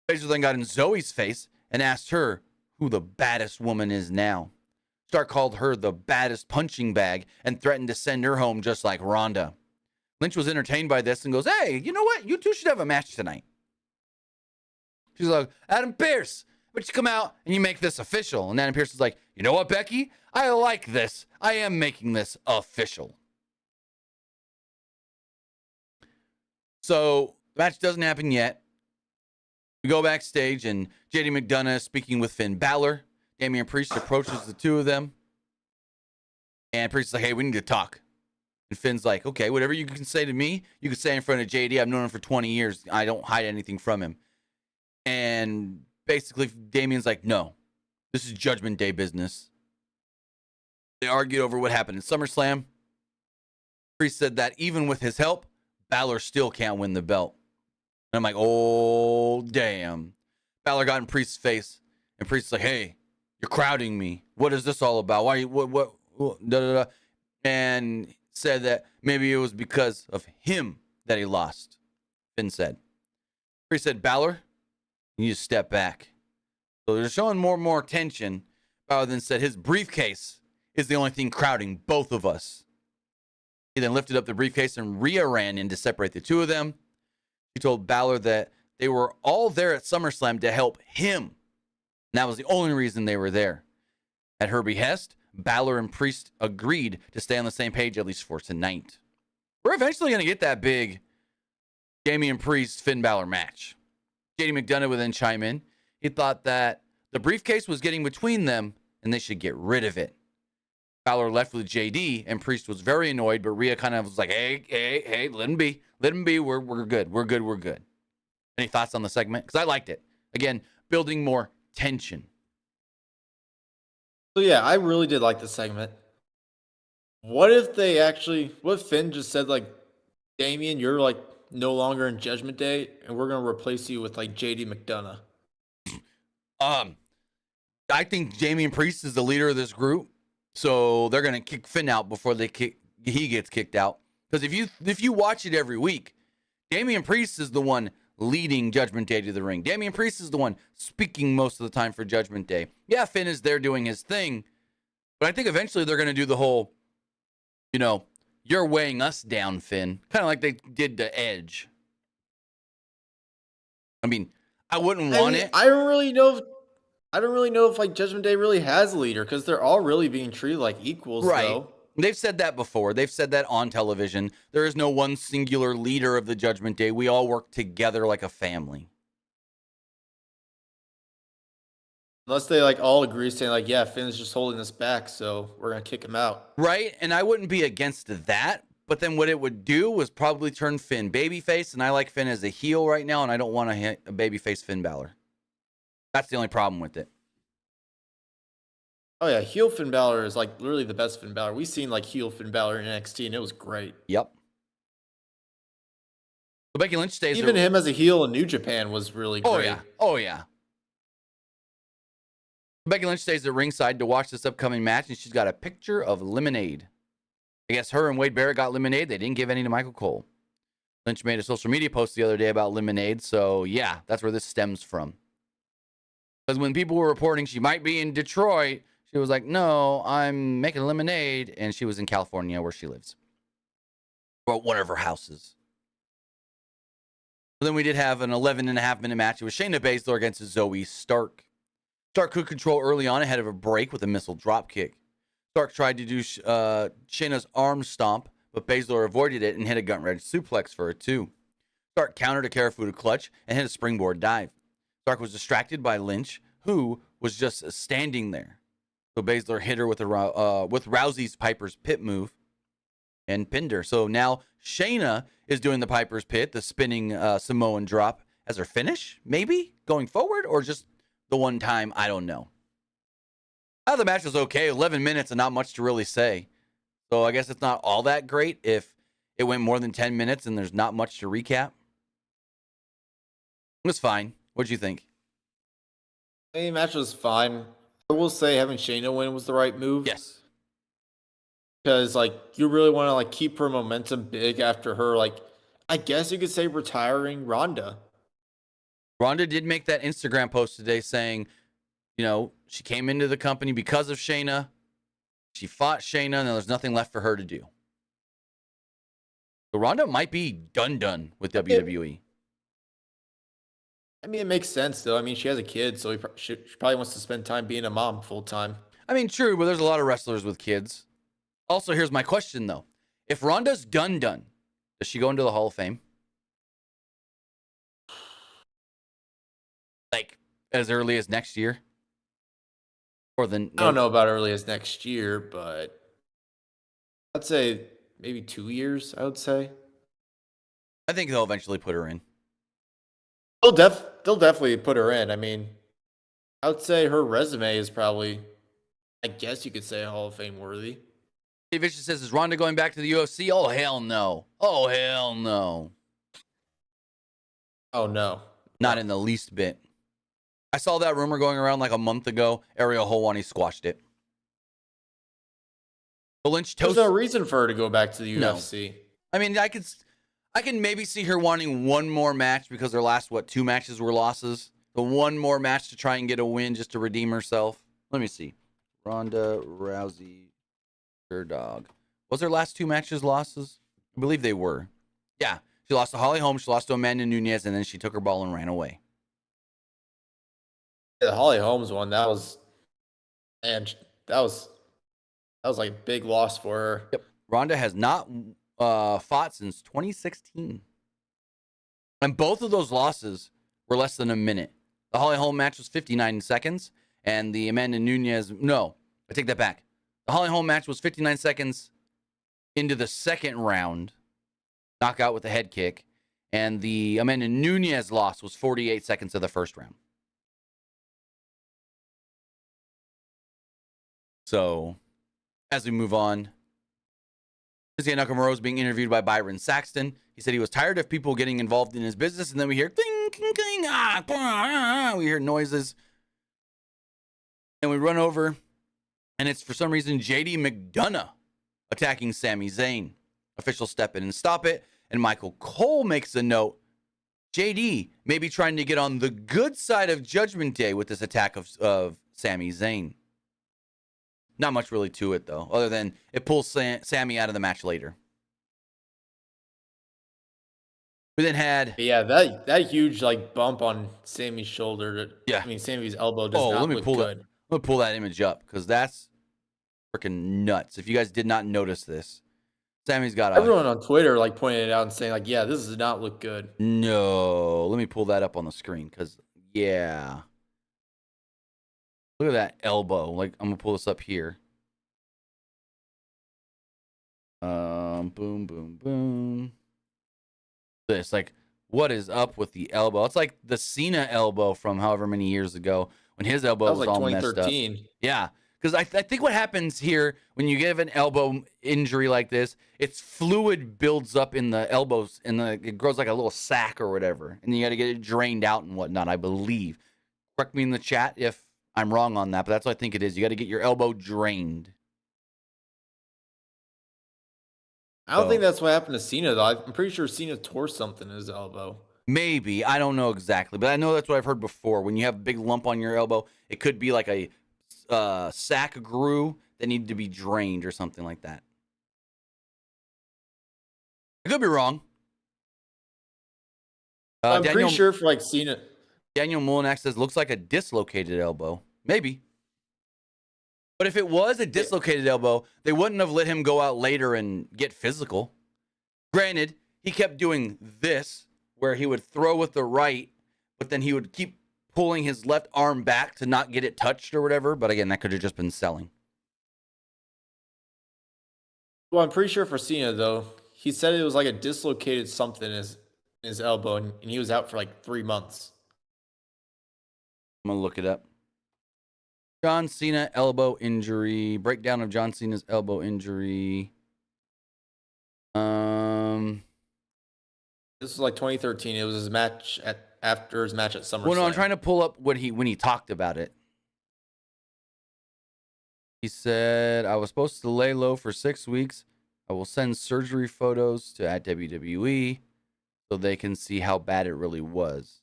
Baszler then got in Zoe's face and asked her who the baddest woman is now. Stark called her the baddest punching bag and threatened to send her home just like Ronda. Lynch was entertained by this and goes, hey, you know what? You two should have a match tonight. She's like, Adam Pearce, but you come out and you make this official. And Adam Pearce is like, you know what, Becky? I like this. I am making this official. So the match doesn't happen yet. We go backstage and JD McDonough is speaking with Finn Balor. Damian Priest approaches the two of them. And Priest is like, hey, we need to talk. And Finn's like, okay, whatever you can say to me, you can say in front of JD. I've known him for 20 years. I don't hide anything from him. And basically, Damian's like, no, this is Judgment Day business. They argued over what happened in SummerSlam. Priest said that even with his help, Balor still can't win the belt. And I'm like, oh, damn. Balor got in Priest's face. And Priest's like, hey, you're crowding me. What is this all about? Why are you, what, da, da, da. And said that maybe it was because of him that he lost. Finn said. Priest said, Balor, you need to step back. So they're showing more and more tension. Balor then said his briefcase is the only thing crowding both of us. He then lifted up the briefcase and Rhea ran in to separate the two of them. He told Balor that they were all there at SummerSlam to help him. And that was the only reason they were there. At her behest, Balor and Priest agreed to stay on the same page, at least for tonight. We're eventually going to get that big Damian Priest Finn Balor match. JD McDonough would then chime in. He thought that the briefcase was getting between them and they should get rid of it. Balor left with JD and Priest was very annoyed, but Rhea kind of was like, hey, let him be. Let him be. We're good. We're good. Any thoughts on the segment? Because I liked it. Again, building more tension. So yeah, I really did like the segment. What if Finn just said like, Damian, you're like no longer in Judgment Day, and we're gonna replace you with like JD McDonough? I think Damian Priest is the leader of this group, so they're gonna kick Finn out before he gets kicked out. Because if you watch it every week, Damian Priest is the one leading Judgment Day to the ring. Damian Priest is the one speaking most of the time for Judgment Day. Yeah, Finn is there doing his thing, but I think eventually they're gonna do the whole, you're weighing us down, Finn. Kind of like they did to Edge. I mean, I wouldn't want it. I don't really know if like Judgment Day really has a leader, because they're all really being treated like equals, right. Though. They've said that before. They've said that on television. There is no one singular leader of the Judgment Day. We all work together like a family. Unless they like all agree saying like, yeah, Finn's just holding us back, so we're going to kick him out. Right, and I wouldn't be against that, but then what it would do was probably turn Finn babyface, and I like Finn as a heel right now, and I don't want to hit a babyface Finn Balor. That's the only problem with it. Oh yeah, heel Finn Balor is like literally the best Finn Balor. We've seen like heel Finn Balor in NXT, and it was great. Yep. So Becky Lynch stays. Even him as a heel in New Japan was really great. Oh yeah. Becky Lynch stays at ringside to watch this upcoming match, and she's got a picture of lemonade. I guess her and Wade Barrett got lemonade. They didn't give any to Michael Cole. Lynch made a social media post the other day about lemonade, so yeah, that's where this stems from. Because when people were reporting she might be in Detroit, she was like, no, I'm making lemonade. And she was in California where she lives. Or one of her houses. So then we did have an 11.5-minute match. It was Shayna Baszler against Zoe Stark. Stark could control early on ahead of a break with a missile dropkick. Stark tried to do Shayna's arm stomp, but Baszler avoided it and hit a gut-wrench suplex for a 2. Stark countered a Karafuda clutch and hit a springboard dive. Stark was distracted by Lynch, who was just standing there. So Baszler hit her with Rousey's Piper's Pit move and pinned her. So now Shayna is doing the Piper's Pit, the spinning Samoan drop, as her finish, maybe, going forward, or just the one time, I don't know. The match was okay, 11 minutes and not much to really say. So I guess it's not all that great if it went more than 10 minutes and there's not much to recap. It was fine. What'd you think? The match was fine. I will say having Shayna win was the right move. Yes. Because, like, you really want to, like, keep her momentum big after her, like, I guess you could say retiring Ronda. Ronda did make that Instagram post today saying, she came into the company because of Shayna. She fought Shayna, and there's nothing left for her to do. So Ronda might be done with WWE. I mean, it makes sense, though. I mean, she has a kid, so she probably wants to spend time being a mom full time. I mean, true, but there's a lot of wrestlers with kids. Also, here's my question, though. If Ronda's done, does she go into the Hall of Fame? Like, as early as next year? I don't know about early as next year, but I'd say maybe 2 years, I would say. I think they'll eventually put her in. They'll definitely put her in. I mean, I would say her resume is probably, I guess you could say, Hall of Fame worthy. Steve Vicious says, is Ronda going back to the UFC? Oh, hell no. Oh, hell no. Oh, no. Not in the least bit. I saw that rumor going around like a month ago. Ariel Helwani squashed it. But Lynch There's no reason for her to go back to the UFC. I mean, I can maybe see her wanting one more match because her last, 2 matches were losses. The one more match to try and get a win just to redeem herself. Let me see. Ronda Rousey, her dog. Was her last 2 matches losses? I believe they were. Yeah. She lost to Holly Holm, she lost to Amanda Nunes, and then she took her ball and ran away. Yeah, the Holly Holmes one, that was... And that was like a big loss for her. Yep. Ronda has not fought since 2016. And both of those losses were less than a minute. The Holly Holm match was 59 seconds, and the Amanda Nunes, no, I take that back. The Holly Holm match was 59 seconds into the second round, knockout with a head kick, and the Amanda Nunes loss was 48 seconds of the first round. So, as we move on, Shinsuke Nakamura was being interviewed by Byron Saxton. He said he was tired of people getting involved in his business, and then we hear ding, ding, ding, we hear noises, and we run over, and it's for some reason JD McDonough attacking Sami Zayn. Officials step in and stop it, and Michael Cole makes a note. JD may be trying to get on the good side of Judgment Day with this attack of Sami Zayn. Not much really to it, though, other than it pulls Sammy out of the match later. We then had... Yeah, that huge like bump on Sammy's shoulder. Yeah. I mean, Sammy's elbow does not look good. Let me pull that image up, because that's freaking nuts. If you guys did not notice this, Sammy's got everyone on Twitter like pointed it out and saying like, yeah, this does not look good. No, let me pull that up on the screen, because yeah, look at that elbow. Like, I'm gonna pull this up here. Boom, boom, boom. This, like, what is up with the elbow? It's like the Cena elbow from however many years ago when his elbow was like all messed up. 2013. Yeah, because I think what happens here when you get an elbow injury like this, it's fluid builds up in the elbows, and it grows like a little sack or whatever, and you got to get it drained out and whatnot, I believe. Correct me in the chat if I'm wrong on that, but that's what I think it is. You got to get your elbow drained. I don't think that's what happened to Cena, though. I'm pretty sure Cena tore something in his elbow. Maybe. I don't know exactly, but I know that's what I've heard before. When you have a big lump on your elbow, it could be like a sac grew that needed to be drained or something like that. I could be wrong. I'm pretty sure for like Cena. Daniel Molinak says, looks like a dislocated elbow. Maybe. But if it was a dislocated elbow, they wouldn't have let him go out later and get physical. Granted, he kept doing this, where he would throw with the right, but then he would keep pulling his left arm back to not get it touched or whatever. But again, that could have just been selling. Well, I'm pretty sure for Cena, though, he said it was like a dislocated something in his elbow, and he was out for like 3 months. I'm going to look it up. John Cena elbow injury. Breakdown of John Cena's elbow injury. This was like 2013. It was his match after his match at SummerSlam. Well, no, I'm trying to pull up when he talked about it. He said, I was supposed to lay low for 6 weeks. I will send surgery photos to at WWE so they can see how bad it really was.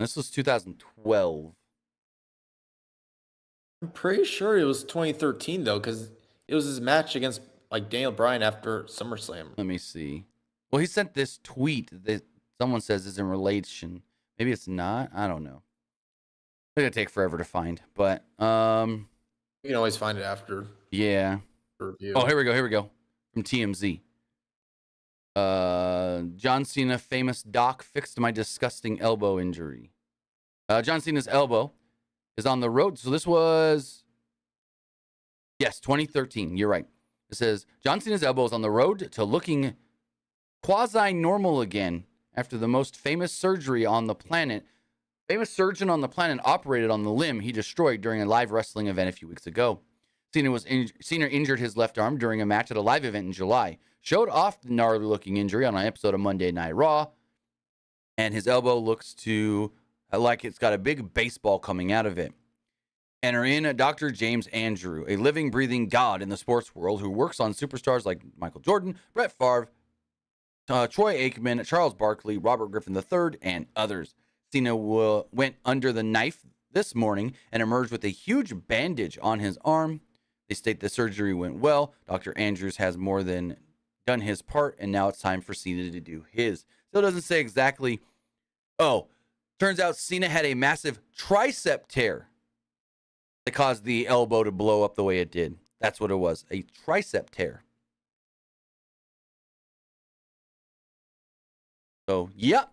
This was 2012. I'm pretty sure it was 2013 though, because it was his match against like Daniel Bryan after SummerSlam. Let me see. Well, he sent this tweet that someone says is in relation. Maybe it's not. I don't know. It's gonna take forever to find, but you can always find it after. Yeah. Review. Oh, here we go. From TMZ. John Cena, famous doc, fixed my disgusting elbow injury. John Cena's elbow is on the road. So this was, yes, 2013. You're right. It says, John Cena's elbow is on the road to looking quasi-normal again after the most famous surgery on the planet. Famous surgeon on the planet operated on the limb he destroyed during a live wrestling event a few weeks ago. Cena injured his left arm during a match at a live event in July. Showed off the gnarly-looking injury on an episode of Monday Night Raw. And his elbow looks to like it's got a big baseball coming out of it. Enter in Dr. James Andrew, a living, breathing god in the sports world who works on superstars like Michael Jordan, Brett Favre, Troy Aikman, Charles Barkley, Robert Griffin III, and others. Cena went under the knife this morning and emerged with a huge bandage on his arm. They state the surgery went well. Dr. Andrews has more than done his part, and now it's time for Cena to do his. Still doesn't say exactly. Oh, turns out Cena had a massive tricep tear. that caused the elbow to blow up the way it did. That's what it was, a tricep tear. So, yep.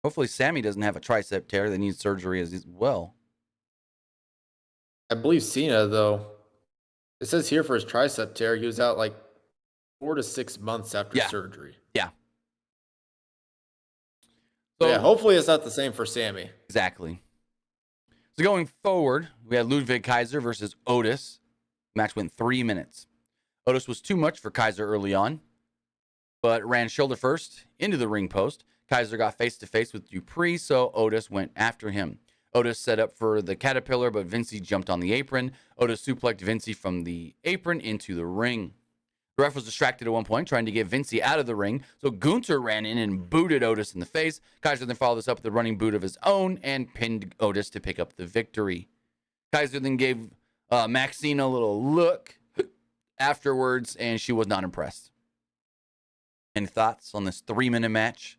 Hopefully Sammy doesn't have a tricep tear that needs surgery as well. I believe Cena, though, it says here for his tricep tear, he was out like 4 to 6 months after surgery. Yeah. So, yeah, hopefully it's not the same for Sammy. Exactly. So going forward, we had Ludwig Kaiser versus Otis. Match went 3 minutes. Otis was too much for Kaiser early on, but ran shoulder first into the ring post. Kaiser got face-to-face with Dupree, so Otis went after him. Otis set up for the Caterpillar, but Vinci jumped on the apron. Otis suplexed Vinci from the apron into the ring. The ref was distracted at one point, trying to get Vinci out of the ring, so Gunther ran in and booted Otis in the face. Kaiser then followed this up with a running boot of his own and pinned Otis to pick up the victory. Kaiser then gave Maxine a little look afterwards, and she was not impressed. Any thoughts on this 3-minute match?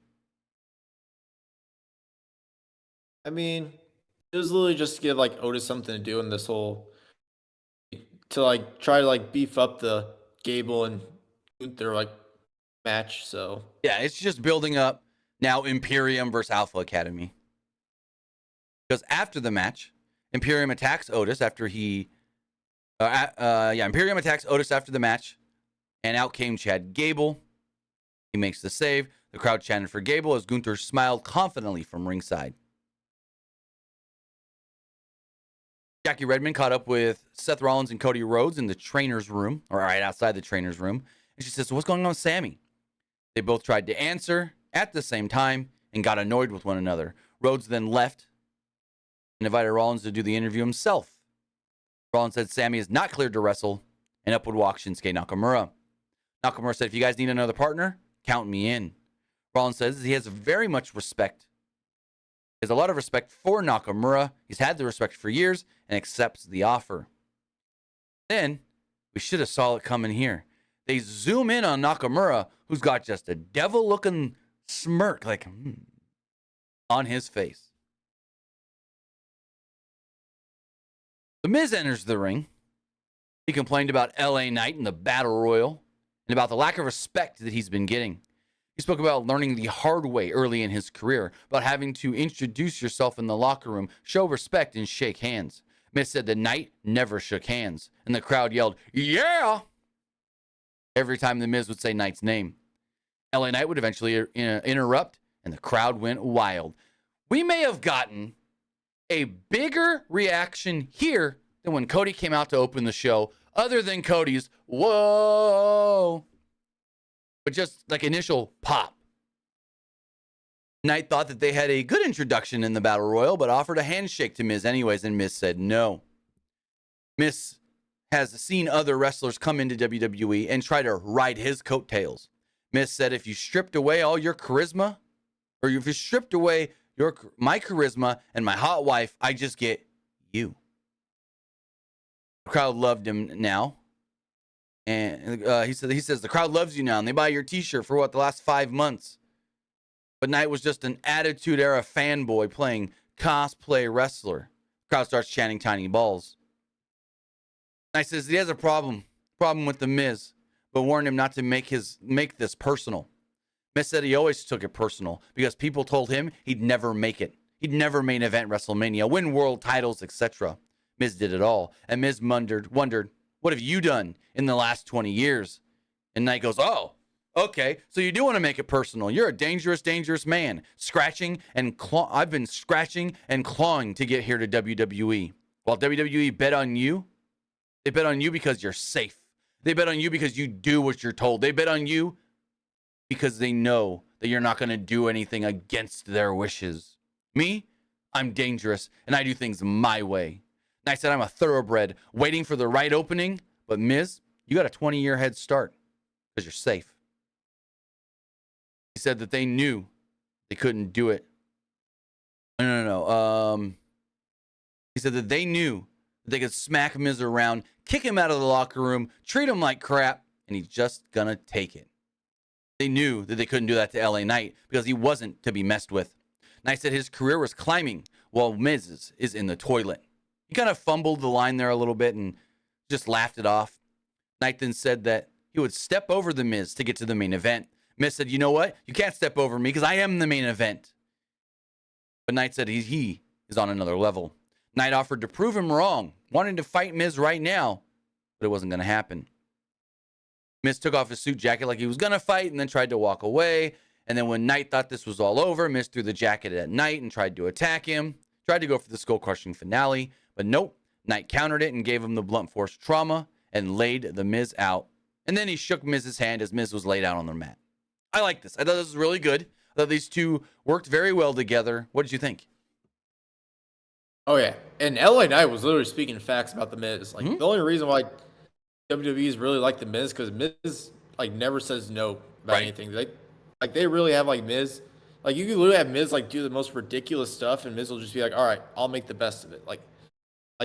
I mean, it was literally just to give like Otis something to do in this whole, to like try to like beef up the Gable and Gunther like match. So yeah, it's just building up now Imperium versus Alpha Academy. Because after the match, Imperium attacks Otis after he, Imperium attacks Otis after the match, and out came Chad Gable. He makes the save. The crowd chanted for Gable as Gunther smiled confidently from ringside. Jackie Redmond caught up with Seth Rollins and Cody Rhodes in the trainer's room, or right outside the trainer's room. And she says, so what's going on with Sammy? They both tried to answer at the same time and got annoyed with one another. Rhodes then left and invited Rollins to do the interview himself. Rollins said Sammy is not cleared to wrestle, and up would walk Shinsuke Nakamura. Nakamura said, if you guys need another partner, count me in. Rollins says he has very much respect. He has a lot of respect for Nakamura. He's had the respect for years and accepts the offer. Then, we should have saw it coming here. They zoom in on Nakamura, who's got just a devil-looking smirk, like, on his face. The Miz enters the ring. He complained about LA Knight and the Battle Royal and about the lack of respect that he's been getting. He spoke about learning the hard way early in his career, about having to introduce yourself in the locker room, show respect, and shake hands. Miz said the Knight never shook hands, and the crowd yelled, yeah! Every time the Miz would say Knight's name. LA Knight would eventually interrupt, and the crowd went wild. We may have gotten a bigger reaction here than when Cody came out to open the show, other than Cody's, whoa! But just like initial pop. Knight thought that they had a good introduction in the Battle Royal, but offered a handshake to Miz anyways, and Miz said no. Miz has seen other wrestlers come into WWE and try to ride his coattails. Miz said, if you stripped away all your charisma, or if you stripped away my charisma and my hot wife, I just get you. The crowd loved him now. And he says, the crowd loves you now, and they buy your T-shirt for the last 5 months. But Knight was just an Attitude Era fanboy playing cosplay wrestler. The crowd starts chanting tiny balls. Knight says he has a problem with the Miz, but warned him not to make this personal. Miz said he always took it personal because people told him he'd never make it. He'd never main event WrestleMania, win world titles, etc. Miz did it all, and Miz wondered, what have you done in the last 20 years? And Knight goes, oh, okay, so you do want to make it personal. You're a dangerous, dangerous man. I've been scratching and clawing to get here to WWE. While WWE bet on you, they bet on you because you're safe. They bet on you because you do what you're told. They bet on you because they know that you're not going to do anything against their wishes. Me, I'm dangerous, and I do things my way. And I said I'm a thoroughbred, waiting for the right opening. But Miz, you got a 20-year head start because you're safe. He said that they knew they couldn't do it. No. He said that they knew that they could smack Miz around, kick him out of the locker room, treat him like crap, and he's just gonna take it. They knew that they couldn't do that to LA Knight because he wasn't to be messed with. Knight said his career was climbing while Miz is in the toilet. He kind of fumbled the line there a little bit and just laughed it off. Knight then said that he would step over The Miz to get to the main event. Miz said, you know what? You can't step over me because I am the main event. But Knight said he is on another level. Knight offered to prove him wrong, wanting to fight Miz right now, but it wasn't going to happen. Miz took off his suit jacket like he was going to fight and then tried to walk away. And then when Knight thought this was all over, Miz threw the jacket at Knight and tried to attack him. Tried to go for the skull-crushing finale, but nope. Knight countered it and gave him the blunt force trauma and laid the Miz out. And then he shook Miz's hand as Miz was laid out on the mat. I like this. I thought this was really good. I thought these two worked very well together. What did you think? Oh, yeah. And LA Knight was literally speaking facts about The Miz. Like, the only reason why WWE's really like The Miz because Miz, like, never says no about anything. They really have, like, Miz. Like, you can literally have Miz, like, do the most ridiculous stuff, and Miz will just be like, all right, I'll make the best of it. Like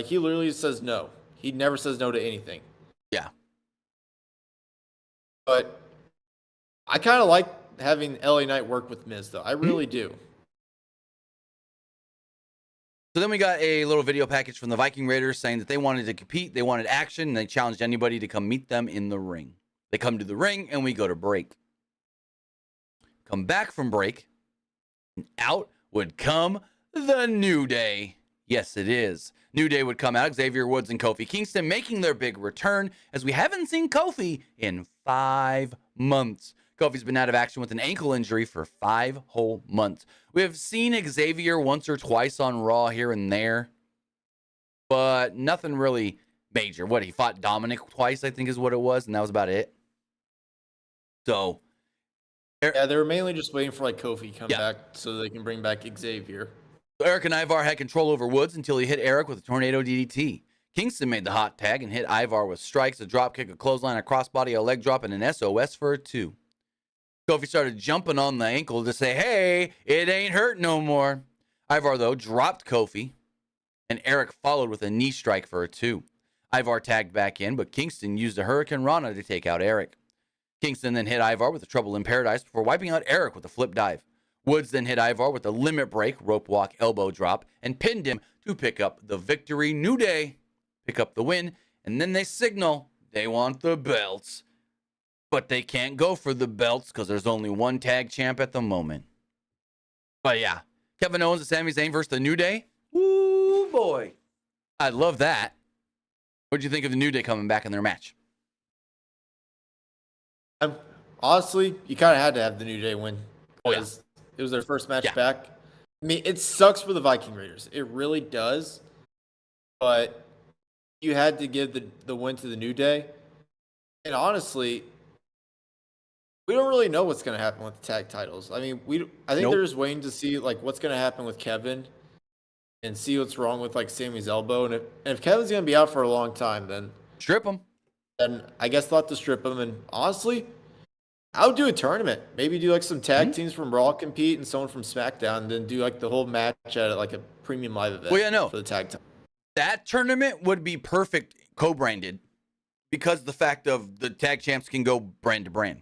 he literally says no. He never says no to anything. Yeah. But I kind of like having LA Knight work with Miz, though. I really do. So then we got a little video package from the Viking Raiders saying that they wanted to compete, they wanted action, and they challenged anybody to come meet them in the ring. They come to the ring, and we go to break. Come back from break, and out would come the New Day. Yes, it is. New Day would come out, Xavier Woods and Kofi Kingston making their big return, as we haven't seen Kofi in 5 months. Kofi's been out of action with an ankle injury for 5 whole months. We have seen Xavier once or twice on Raw here and there, but nothing really major. What, he fought Dominic twice, I think is what it was, and that was about it. So, yeah, they were mainly just waiting for like Kofi to come back so they can bring back Xavier. So Eric and Ivar had control over Woods until he hit Eric with a tornado DDT. Kingston made the hot tag and hit Ivar with strikes, a dropkick, a clothesline, a crossbody, a leg drop, and an SOS for a 2. Kofi started jumping on the ankle to say, hey, it ain't hurt no more. Ivar, though, dropped Kofi, and Eric followed with a knee strike for a 2. Ivar tagged back in, but Kingston used a Hurricane Rana to take out Eric. Kingston then hit Ivar with a Trouble in Paradise before wiping out Eric with a flip dive. Woods then hit Ivar with a limit break, rope walk, elbow drop, and pinned him to pick up the victory. New Day pick up the win, and then they signal they want the belts. But they can't go for the belts because there's only one tag champ at the moment. But yeah, Kevin Owens and Sami Zayn versus the New Day. Ooh, boy. I love that. What do you think of the New Day coming back in their match? Honestly, you kind of had to have the New Day win. Because it was their first match back. I mean, it sucks for the Viking Raiders. It really does. But you had to give the win to the New Day. And honestly, we don't really know what's going to happen with the tag titles. I mean, I think they're just waiting to see like what's going to happen with Kevin and see what's wrong with like Sammy's elbow. And if Kevin's going to be out for a long time, then strip him. Then I guess they'll have to strip him. And honestly, I would do a tournament. Maybe do like some tag teams from Raw compete and someone from SmackDown, and then do like the whole match at like a premium live event. Well, yeah, no. For the tag time. That tournament would be perfect co-branded because of the fact of the tag champs can go brand to brand.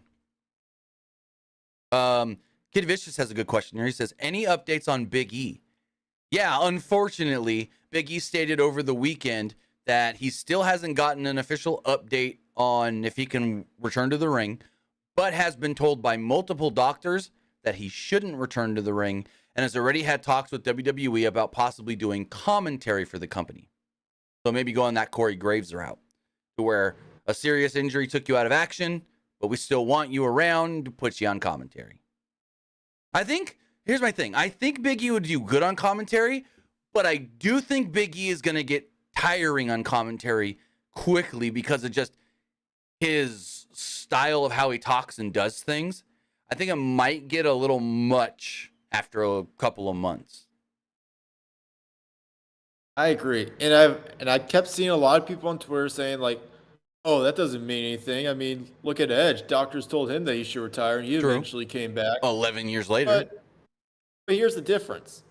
Kid Vicious has a good question here. He says, any updates on Big E? Yeah, unfortunately, Big E stated over the weekend that he still hasn't gotten an official update on if he can return to the ring, but has been told by multiple doctors that he shouldn't return to the ring and has already had talks with WWE about possibly doing commentary for the company. So maybe going that Corey Graves route to where a serious injury took you out of action, but we still want you around to put you on commentary. I think, here's my thing. I think Big E would do good on commentary, but I do think Big E is going to get tiring on commentary quickly because of just his style of how he talks and does things. I think it might get a little much after a couple of months. I agree. And I kept seeing a lot of people on Twitter saying like, oh, that doesn't mean anything. I mean, look at Edge. Doctors told him that he should retire, and he eventually came back. 11 years later. But here's the difference.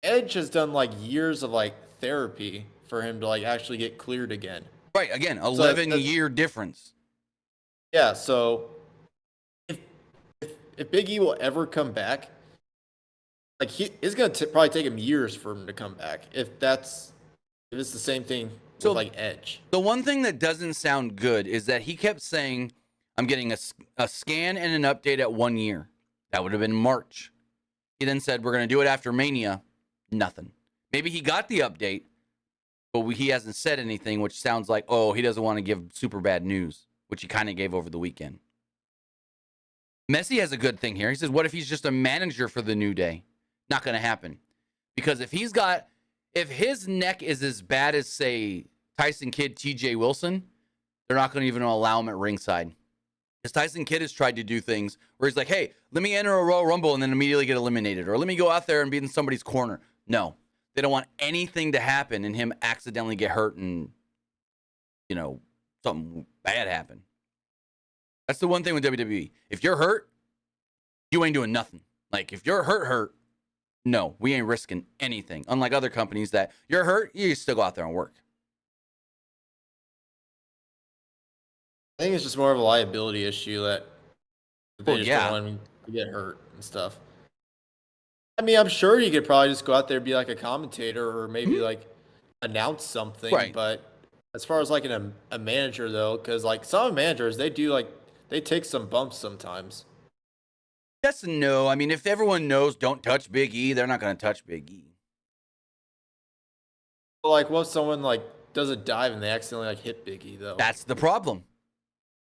Edge has done, like, years of, like, therapy for him to, like, actually get cleared again. Right, again, 11-year difference. Yeah, so if Big E will ever come back, like, it's going to probably take him years for him to come back, if that's If it's the same thing So- with like Edge. The one thing that doesn't sound good is that he kept saying, I'm getting a scan and an update at 1 year. That would have been March. He then said, we're going to do it after Mania. Nothing. Maybe he got the update, but he hasn't said anything, which sounds like, oh, he doesn't want to give super bad news, which he kind of gave over the weekend. Messi has a good thing here. He says, what if he's just a manager for the New Day? Not going to happen. Because if his neck is as bad as, say, Tyson Kidd, TJ Wilson, they're not going to even allow him at ringside. Because Tyson Kidd has tried to do things where he's like, hey, let me enter a Royal Rumble and then immediately get eliminated. Or let me go out there and be in somebody's corner. No. They don't want anything to happen and him accidentally get hurt and, something bad happen. That's the one thing with WWE. If you're hurt, you ain't doing nothing. Like, if you're hurt, no, we ain't risking anything. Unlike other companies that you're hurt, you still go out there and work. I think it's just more of a liability issue that they just don't want him to get hurt and stuff. I mean, I'm sure you could probably just go out there and be like a commentator or maybe like announce something. Right. But as far as like a manager though, because like some managers, they take some bumps sometimes. Yes and no. I mean, if everyone knows don't touch Big E, they're not going to touch Big E. Like, what if someone like does a dive and they accidentally like hit Big E though? That's the problem.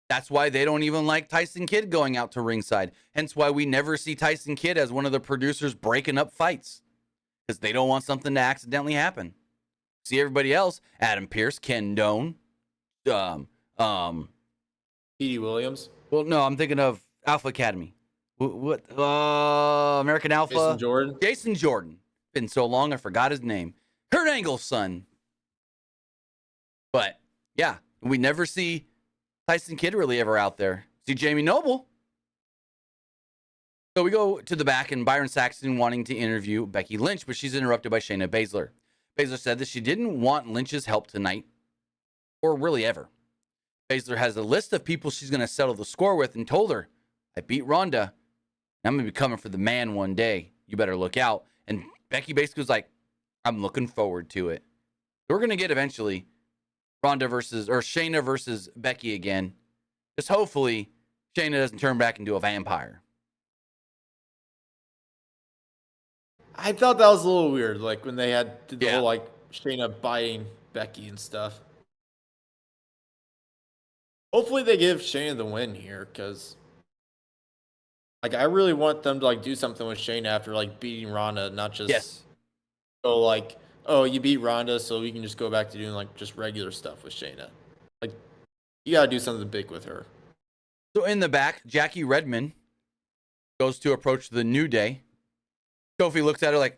That's why they don't even like Tyson Kidd going out to ringside. Hence why we never see Tyson Kidd as one of the producers breaking up fights. Because they don't want something to accidentally happen. See everybody else, Adam Pearce, Ken Doane, Petey Williams. Well, no, I'm thinking of Alpha Academy. What? American Alpha. Jason Jordan. Been so long, I forgot his name. Kurt Angle's son. But, yeah, we never see Tyson Kidd really ever out there. See Jamie Noble. So we go to the back, and Byron Saxton wanting to interview Becky Lynch, but she's interrupted by Shayna Baszler. Baszler said that she didn't want Lynch's help tonight, or really ever. Baszler has a list of people she's going to settle the score with and told her, I beat Ronda. I'm going to be coming for the man one day. You better look out. And Becky basically was like, I'm looking forward to it. We're going to get eventually Shayna versus Becky again. Just hopefully Shayna doesn't turn back into a vampire. I thought that was a little weird, like when they had the whole like Shayna biting Becky and stuff. Hopefully they give Shayna the win here, because like I really want them to like do something with Shayna after like beating Ronda, not just go like, oh, you beat Ronda, so we can just go back to doing like just regular stuff with Shayna. Like, you gotta do something big with her. So in the back, Jackie Redmond goes to approach the New Day. Kofi looks at her like,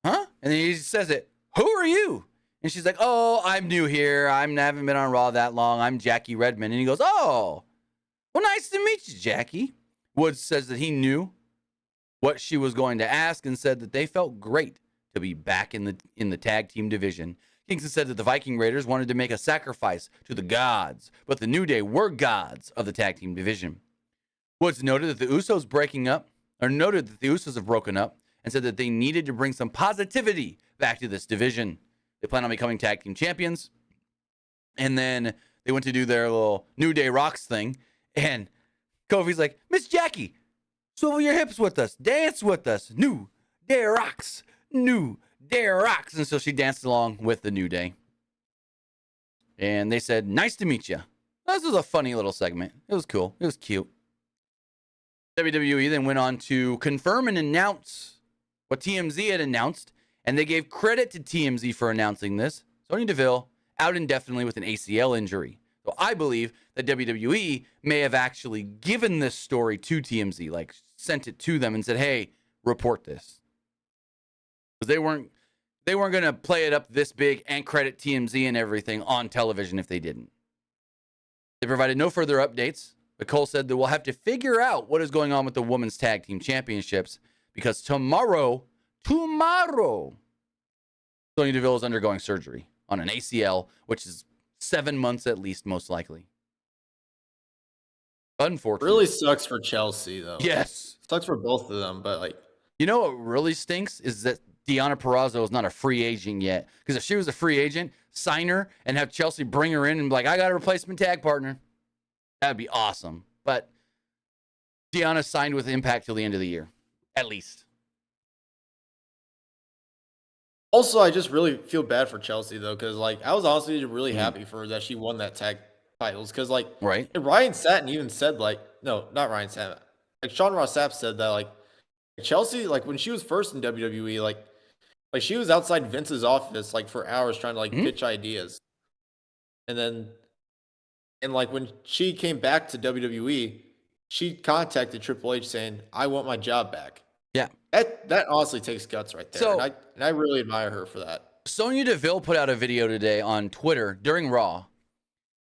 huh? And then he says it, who are you? And she's like, oh, I'm new here. I haven't been on Raw that long. I'm Jackie Redmond. And he goes, oh, well, nice to meet you, Jackie. Woods says that he knew what she was going to ask and said that they felt great to be back in the tag team division. Kingston said that the Viking Raiders wanted to make a sacrifice to the gods, but the New Day were gods of the tag team division. Woods noted that the Usos have broken up and said that they needed to bring some positivity back to this division. They plan on becoming tag team champions. And then they went to do their little New Day Rocks thing. And Kofi's like, Miss Jackie, swivel your hips with us. Dance with us. New Day Rocks. New Day Rocks. And so she danced along with the New Day. And they said, nice to meet you. This was a funny little segment. It was cool. It was cute. WWE then went on to confirm and announce what TMZ had announced, and they gave credit to TMZ for announcing this. Sonya Deville out indefinitely with an ACL injury. So I believe that WWE may have actually given this story to TMZ, like sent it to them and said, hey, report this. Because they weren't going to play it up this big and credit TMZ and everything on television if they didn't. They provided no further updates, but Cole said that we'll have to figure out what is going on with the Women's Tag Team Championships because tomorrow, Sonya Deville is undergoing surgery on an ACL, which is 7 months at least, most likely. Unfortunately. Really sucks for Chelsea, though. Yes. Sucks for both of them, but like. You know what really stinks is that Deonna Purrazzo is not a free agent yet. Because if she was a free agent, sign her and have Chelsea bring her in and be like, I got a replacement tag partner. That would be awesome. But Deonna signed with Impact till the end of the year, at least. Also, I just really feel bad for Chelsea, though, because, like, I was honestly really happy for her that she won that tag titles. Because, like, Right. and Ryan Satin even said, like, no, not Ryan Satin. Like, Sean Ross Sapp said that, like, Chelsea, like, when she was first in WWE, like she was outside Vince's office, like, for hours trying to, like, pitch ideas. And then, and, like, when she came back to WWE, she contacted Triple H saying, I want my job back. Yeah. That honestly takes guts right there. So, and I really admire her for that. Sonya Deville put out a video today on Twitter during Raw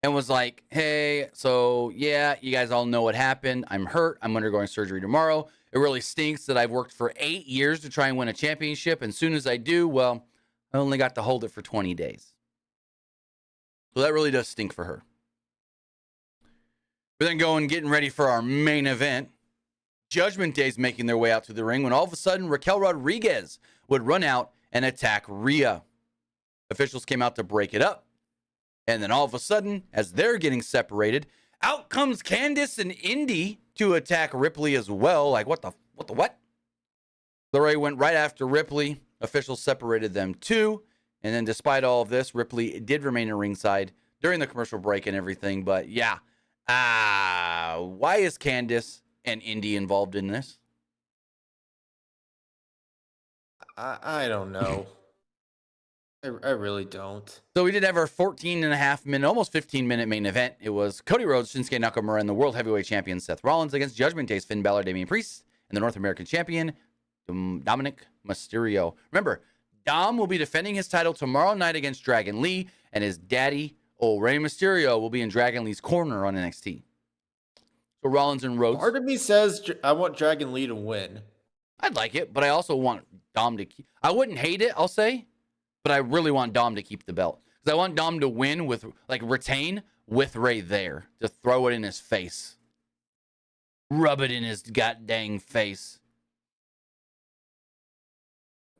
and was like, hey, so yeah, you guys all know what happened. I'm hurt. I'm undergoing surgery tomorrow. It really stinks that I've worked for 8 years to try and win a championship. And as soon as I do, well, I only got to hold it for 20 days. So that really does stink for her. We're then getting ready for our main event. Judgment Day's making their way out to the ring when all of a sudden Raquel Rodriguez would run out and attack Rhea. Officials came out to break it up. And then all of a sudden, as they're getting separated, out comes Candice and Indy to attack Ripley as well. Like, what? Lorray went right after Ripley. Officials separated them too. And then despite all of this, Ripley did remain at ringside during the commercial break and everything. But yeah, why is Candice and Indy involved in this? I don't know. I really don't. So we did have our 14.5-minute, almost 15-minute main event. It was Cody Rhodes, Shinsuke Nakamura, and the World Heavyweight Champion Seth Rollins against Judgment Day's Finn Balor, Damian Priest, and the North American Champion Dominic Mysterio. Remember, Dom will be defending his title tomorrow night against Dragon Lee, and his daddy, Rey Mysterio, will be in Dragon Lee's corner on NXT. So Rollins and Rhodes. Part of me says I want Dragon Lee to win. I'd like it, but I also want Dom to keep. I wouldn't hate it, I'll say, but I really want Dom to keep the belt. Because I want Dom to win with, like, retain with Ray there. To throw it in his face. Rub it in his goddamn face.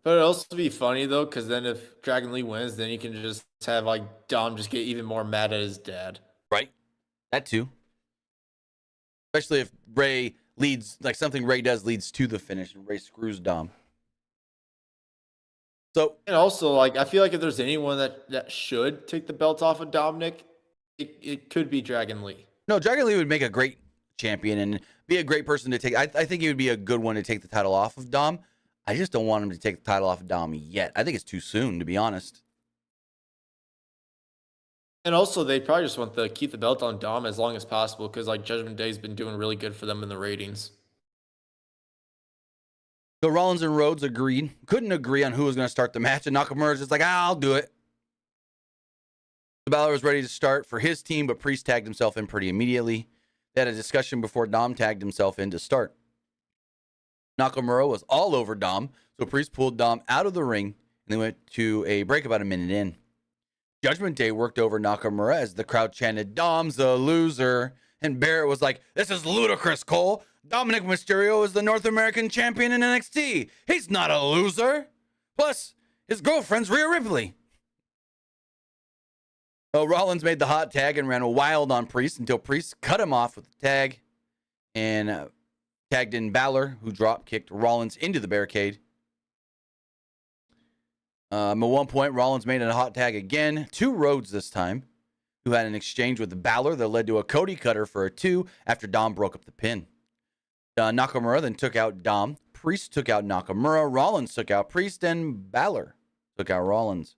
But it'd also be funny, though, because then if Dragon Lee wins, then you can just have, like, Dom just get even more mad at his dad. Right? That too. Especially if Ray leads, like something Ray does leads to the finish, and Ray screws Dom. So, and also, like, I feel like if there's anyone that should take the belt off of Dominic, it could be Dragon Lee. No, Dragon Lee would make a great champion and be a great person to take. I think he would be a good one to take the title off of Dom. I just don't want him to take the title off of Dom yet. I think it's too soon, to be honest. And also, they probably just want to keep the belt on Dom as long as possible because, like, Judgment Day's been doing really good for them in the ratings. So Rollins and Rhodes couldn't agree on who was going to start the match, and Nakamura's just like, I'll do it. Balor was ready to start for his team, but Priest tagged himself in pretty immediately. They had a discussion before Dom tagged himself in to start. Nakamura was all over Dom, so Priest pulled Dom out of the ring, and they went to a break about a minute in. Judgment Day worked over Nakamura as the crowd chanted, Dom's a loser. And Barrett was like, this is ludicrous, Cole. Dominic Mysterio is the North American champion in NXT. He's not a loser. Plus, his girlfriend's Rhea Ripley. Well, Rollins made the hot tag and ran wild on Priest until Priest cut him off with the tag and tagged in Balor, who drop-kicked Rollins into the barricade. At one point, Rollins made a hot tag again to Rhodes this time, who had an exchange with Balor that led to a Cody cutter for a 2 after Dom broke up the pin. Nakamura then took out Dom. Priest took out Nakamura. Rollins took out Priest, and Balor took out Rollins.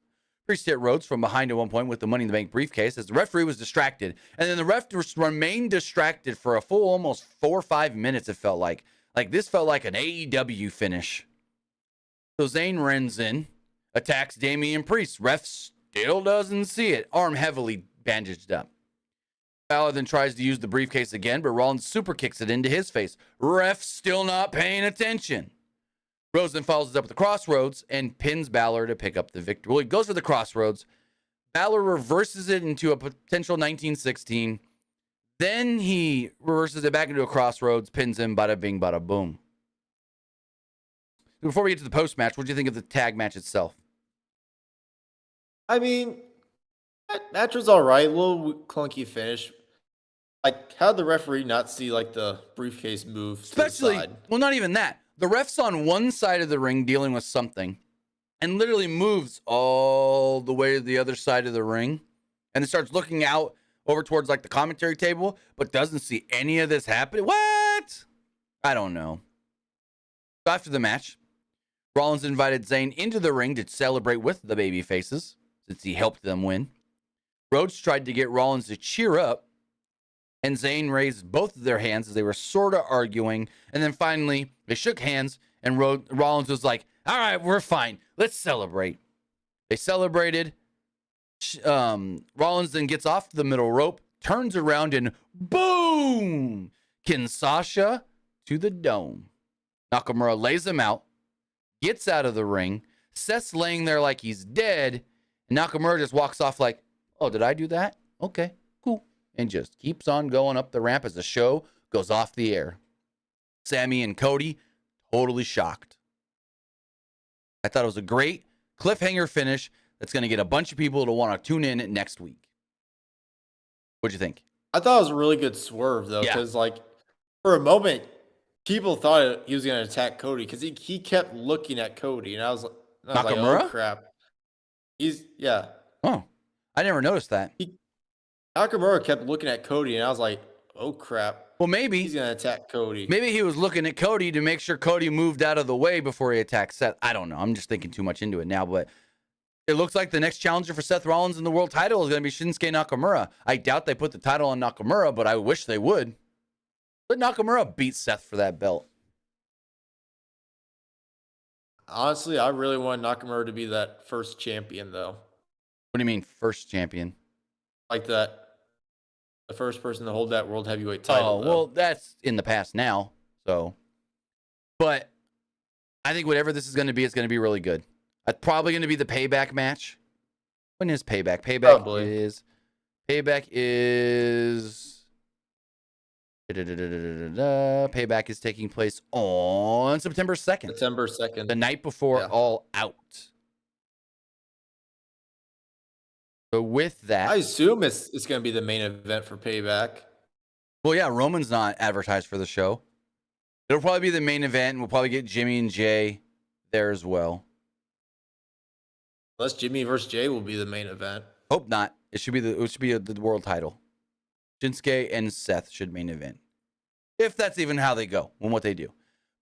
Priest hit Rhodes from behind at one point with the Money in the Bank briefcase as the referee was distracted. And then the ref remained distracted for a full almost 4 or 5 minutes, it felt like. Like, this felt like an AEW finish. So Zayn runs in, attacks Damian Priest. Ref still doesn't see it. Arm heavily bandaged up. Balor then tries to use the briefcase again, but Rollins super kicks it into his face. Ref still not paying attention. Rhodes then follows it up with the crossroads and pins Balor to pick up the victory. Well, he goes for the crossroads. Balor reverses it into a potential 1916. Then he reverses it back into a crossroads, pins him, bada bing, bada boom. before we get to the post match, what do you think of the tag match itself? I mean, that match was all right. A little clunky finish. Like, how did the referee not see like the briefcase move Especially, to the side? well, not even that. The ref's on one side of the ring dealing with something and literally moves all the way to the other side of the ring and then starts looking out over towards like the commentary table, but doesn't see any of this happening. What? I don't know. So after the match, Rollins invited Zayn into the ring to celebrate with the baby faces since he helped them win. Rhodes tried to get Rollins to cheer up, and Zayn raised both of their hands as they were sort of arguing. And then finally, they shook hands, and Rollins was like, all right, we're fine. Let's celebrate. They celebrated. Rollins then gets off the middle rope, turns around, and boom! Kinshasa to the dome. Nakamura lays him out, gets out of the ring. Seth's laying there like he's dead, and Nakamura just walks off like, oh, did I do that? Okay, cool. And just keeps on going up the ramp as the show goes off the air. Sammy and Cody, totally shocked. I thought it was a great cliffhanger finish that's going to get a bunch of people to want to tune in next week. What'd you think? I thought it was a really good swerve, though, because, like, for a moment, people thought he was going to attack Cody because he kept looking at Cody, and I was like, Nakamura? oh, crap. Oh, I never noticed that. Nakamura kept looking at Cody, and I was like, oh, crap. Well, maybe He's going to attack Cody. Maybe he was looking at Cody to make sure Cody moved out of the way before he attacked Seth. I don't know. I'm just thinking too much into it now, but it looks like the next challenger for Seth Rollins in the world title is going to be Shinsuke Nakamura. I doubt they put the title on Nakamura, but I wish they would. But Nakamura beat Seth for that belt. Honestly, I really want Nakamura to be that first champion, though. What do you mean, first champion? Like that. The first person to hold that world heavyweight title. Oh, well, that's in the past now. So, but I think whatever this is going to be, it's going to be really good. It's probably going to be the payback match. When is payback? Payback is. Payback is taking place on September 2nd. September 2nd. The night before All Out. So with that, I assume it's going to be the main event for Payback. Well, yeah, Roman's not advertised for the show. It'll probably be the main event, and we'll probably get Jimmy and Jay there as well. Unless Jimmy versus Jay will be the main event. Hope not. It should be the world title. Shinsuke and Seth should main event. If that's even how they go and what they do.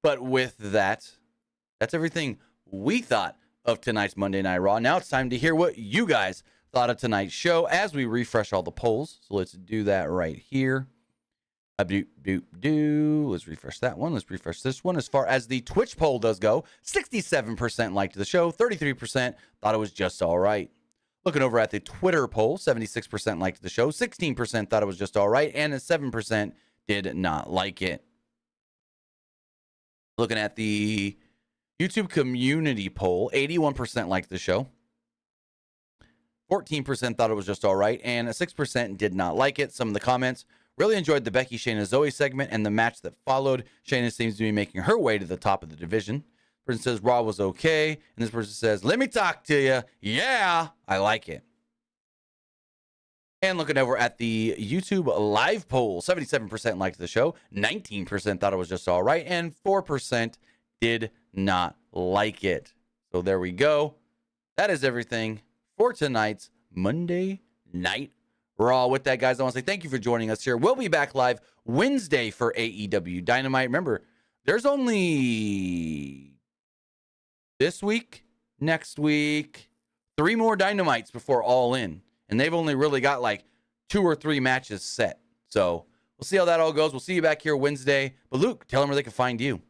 But with that, that's everything we thought of tonight's Monday Night Raw. Now it's time to hear what you guys thought of tonight's show as we refresh all the polls. So let's do that right here. Let's refresh that one. Let's refresh this one. As far as the Twitch poll does go, 67% liked the show, 33% thought it was just all right. Looking over at the Twitter poll, 76% liked the show, 16% thought it was just all right, and 7% did not like it. Looking at the YouTube community poll, 81% liked the show, 14% thought it was just all right, and 6% did not like it. Some of the comments: really enjoyed the Becky, Shayna, Zoe segment and the match that followed. Shayna seems to be making her way to the top of the division. Person says Raw was okay, and this person says, let me talk to you. Yeah, I like it. And looking over at the YouTube live poll, 77% liked the show, 19% thought it was just all right, and 4% did not like it. So there we go. That is everything for tonight's Monday Night Raw. With that, guys, I want to say thank you for joining us here. We'll be back live Wednesday for AEW Dynamite. Remember, there's only this week, next week, 3 more Dynamites before All In. And they've only really got like 2 or 3 matches set. So we'll see how that all goes. We'll see you back here Wednesday. But Luke, tell them where they can find you.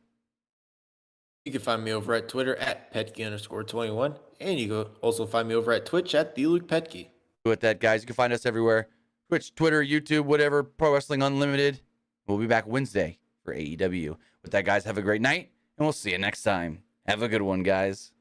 You can find me over at Twitter at Petke_21. And you can also find me over at Twitch at TheLukePetke. With that, guys, you can find us everywhere. Twitch, Twitter, YouTube, whatever. Pro Wrestling Unlimited. We'll be back Wednesday for AEW. With that, guys, have a great night. And we'll see you next time. Have a good one, guys.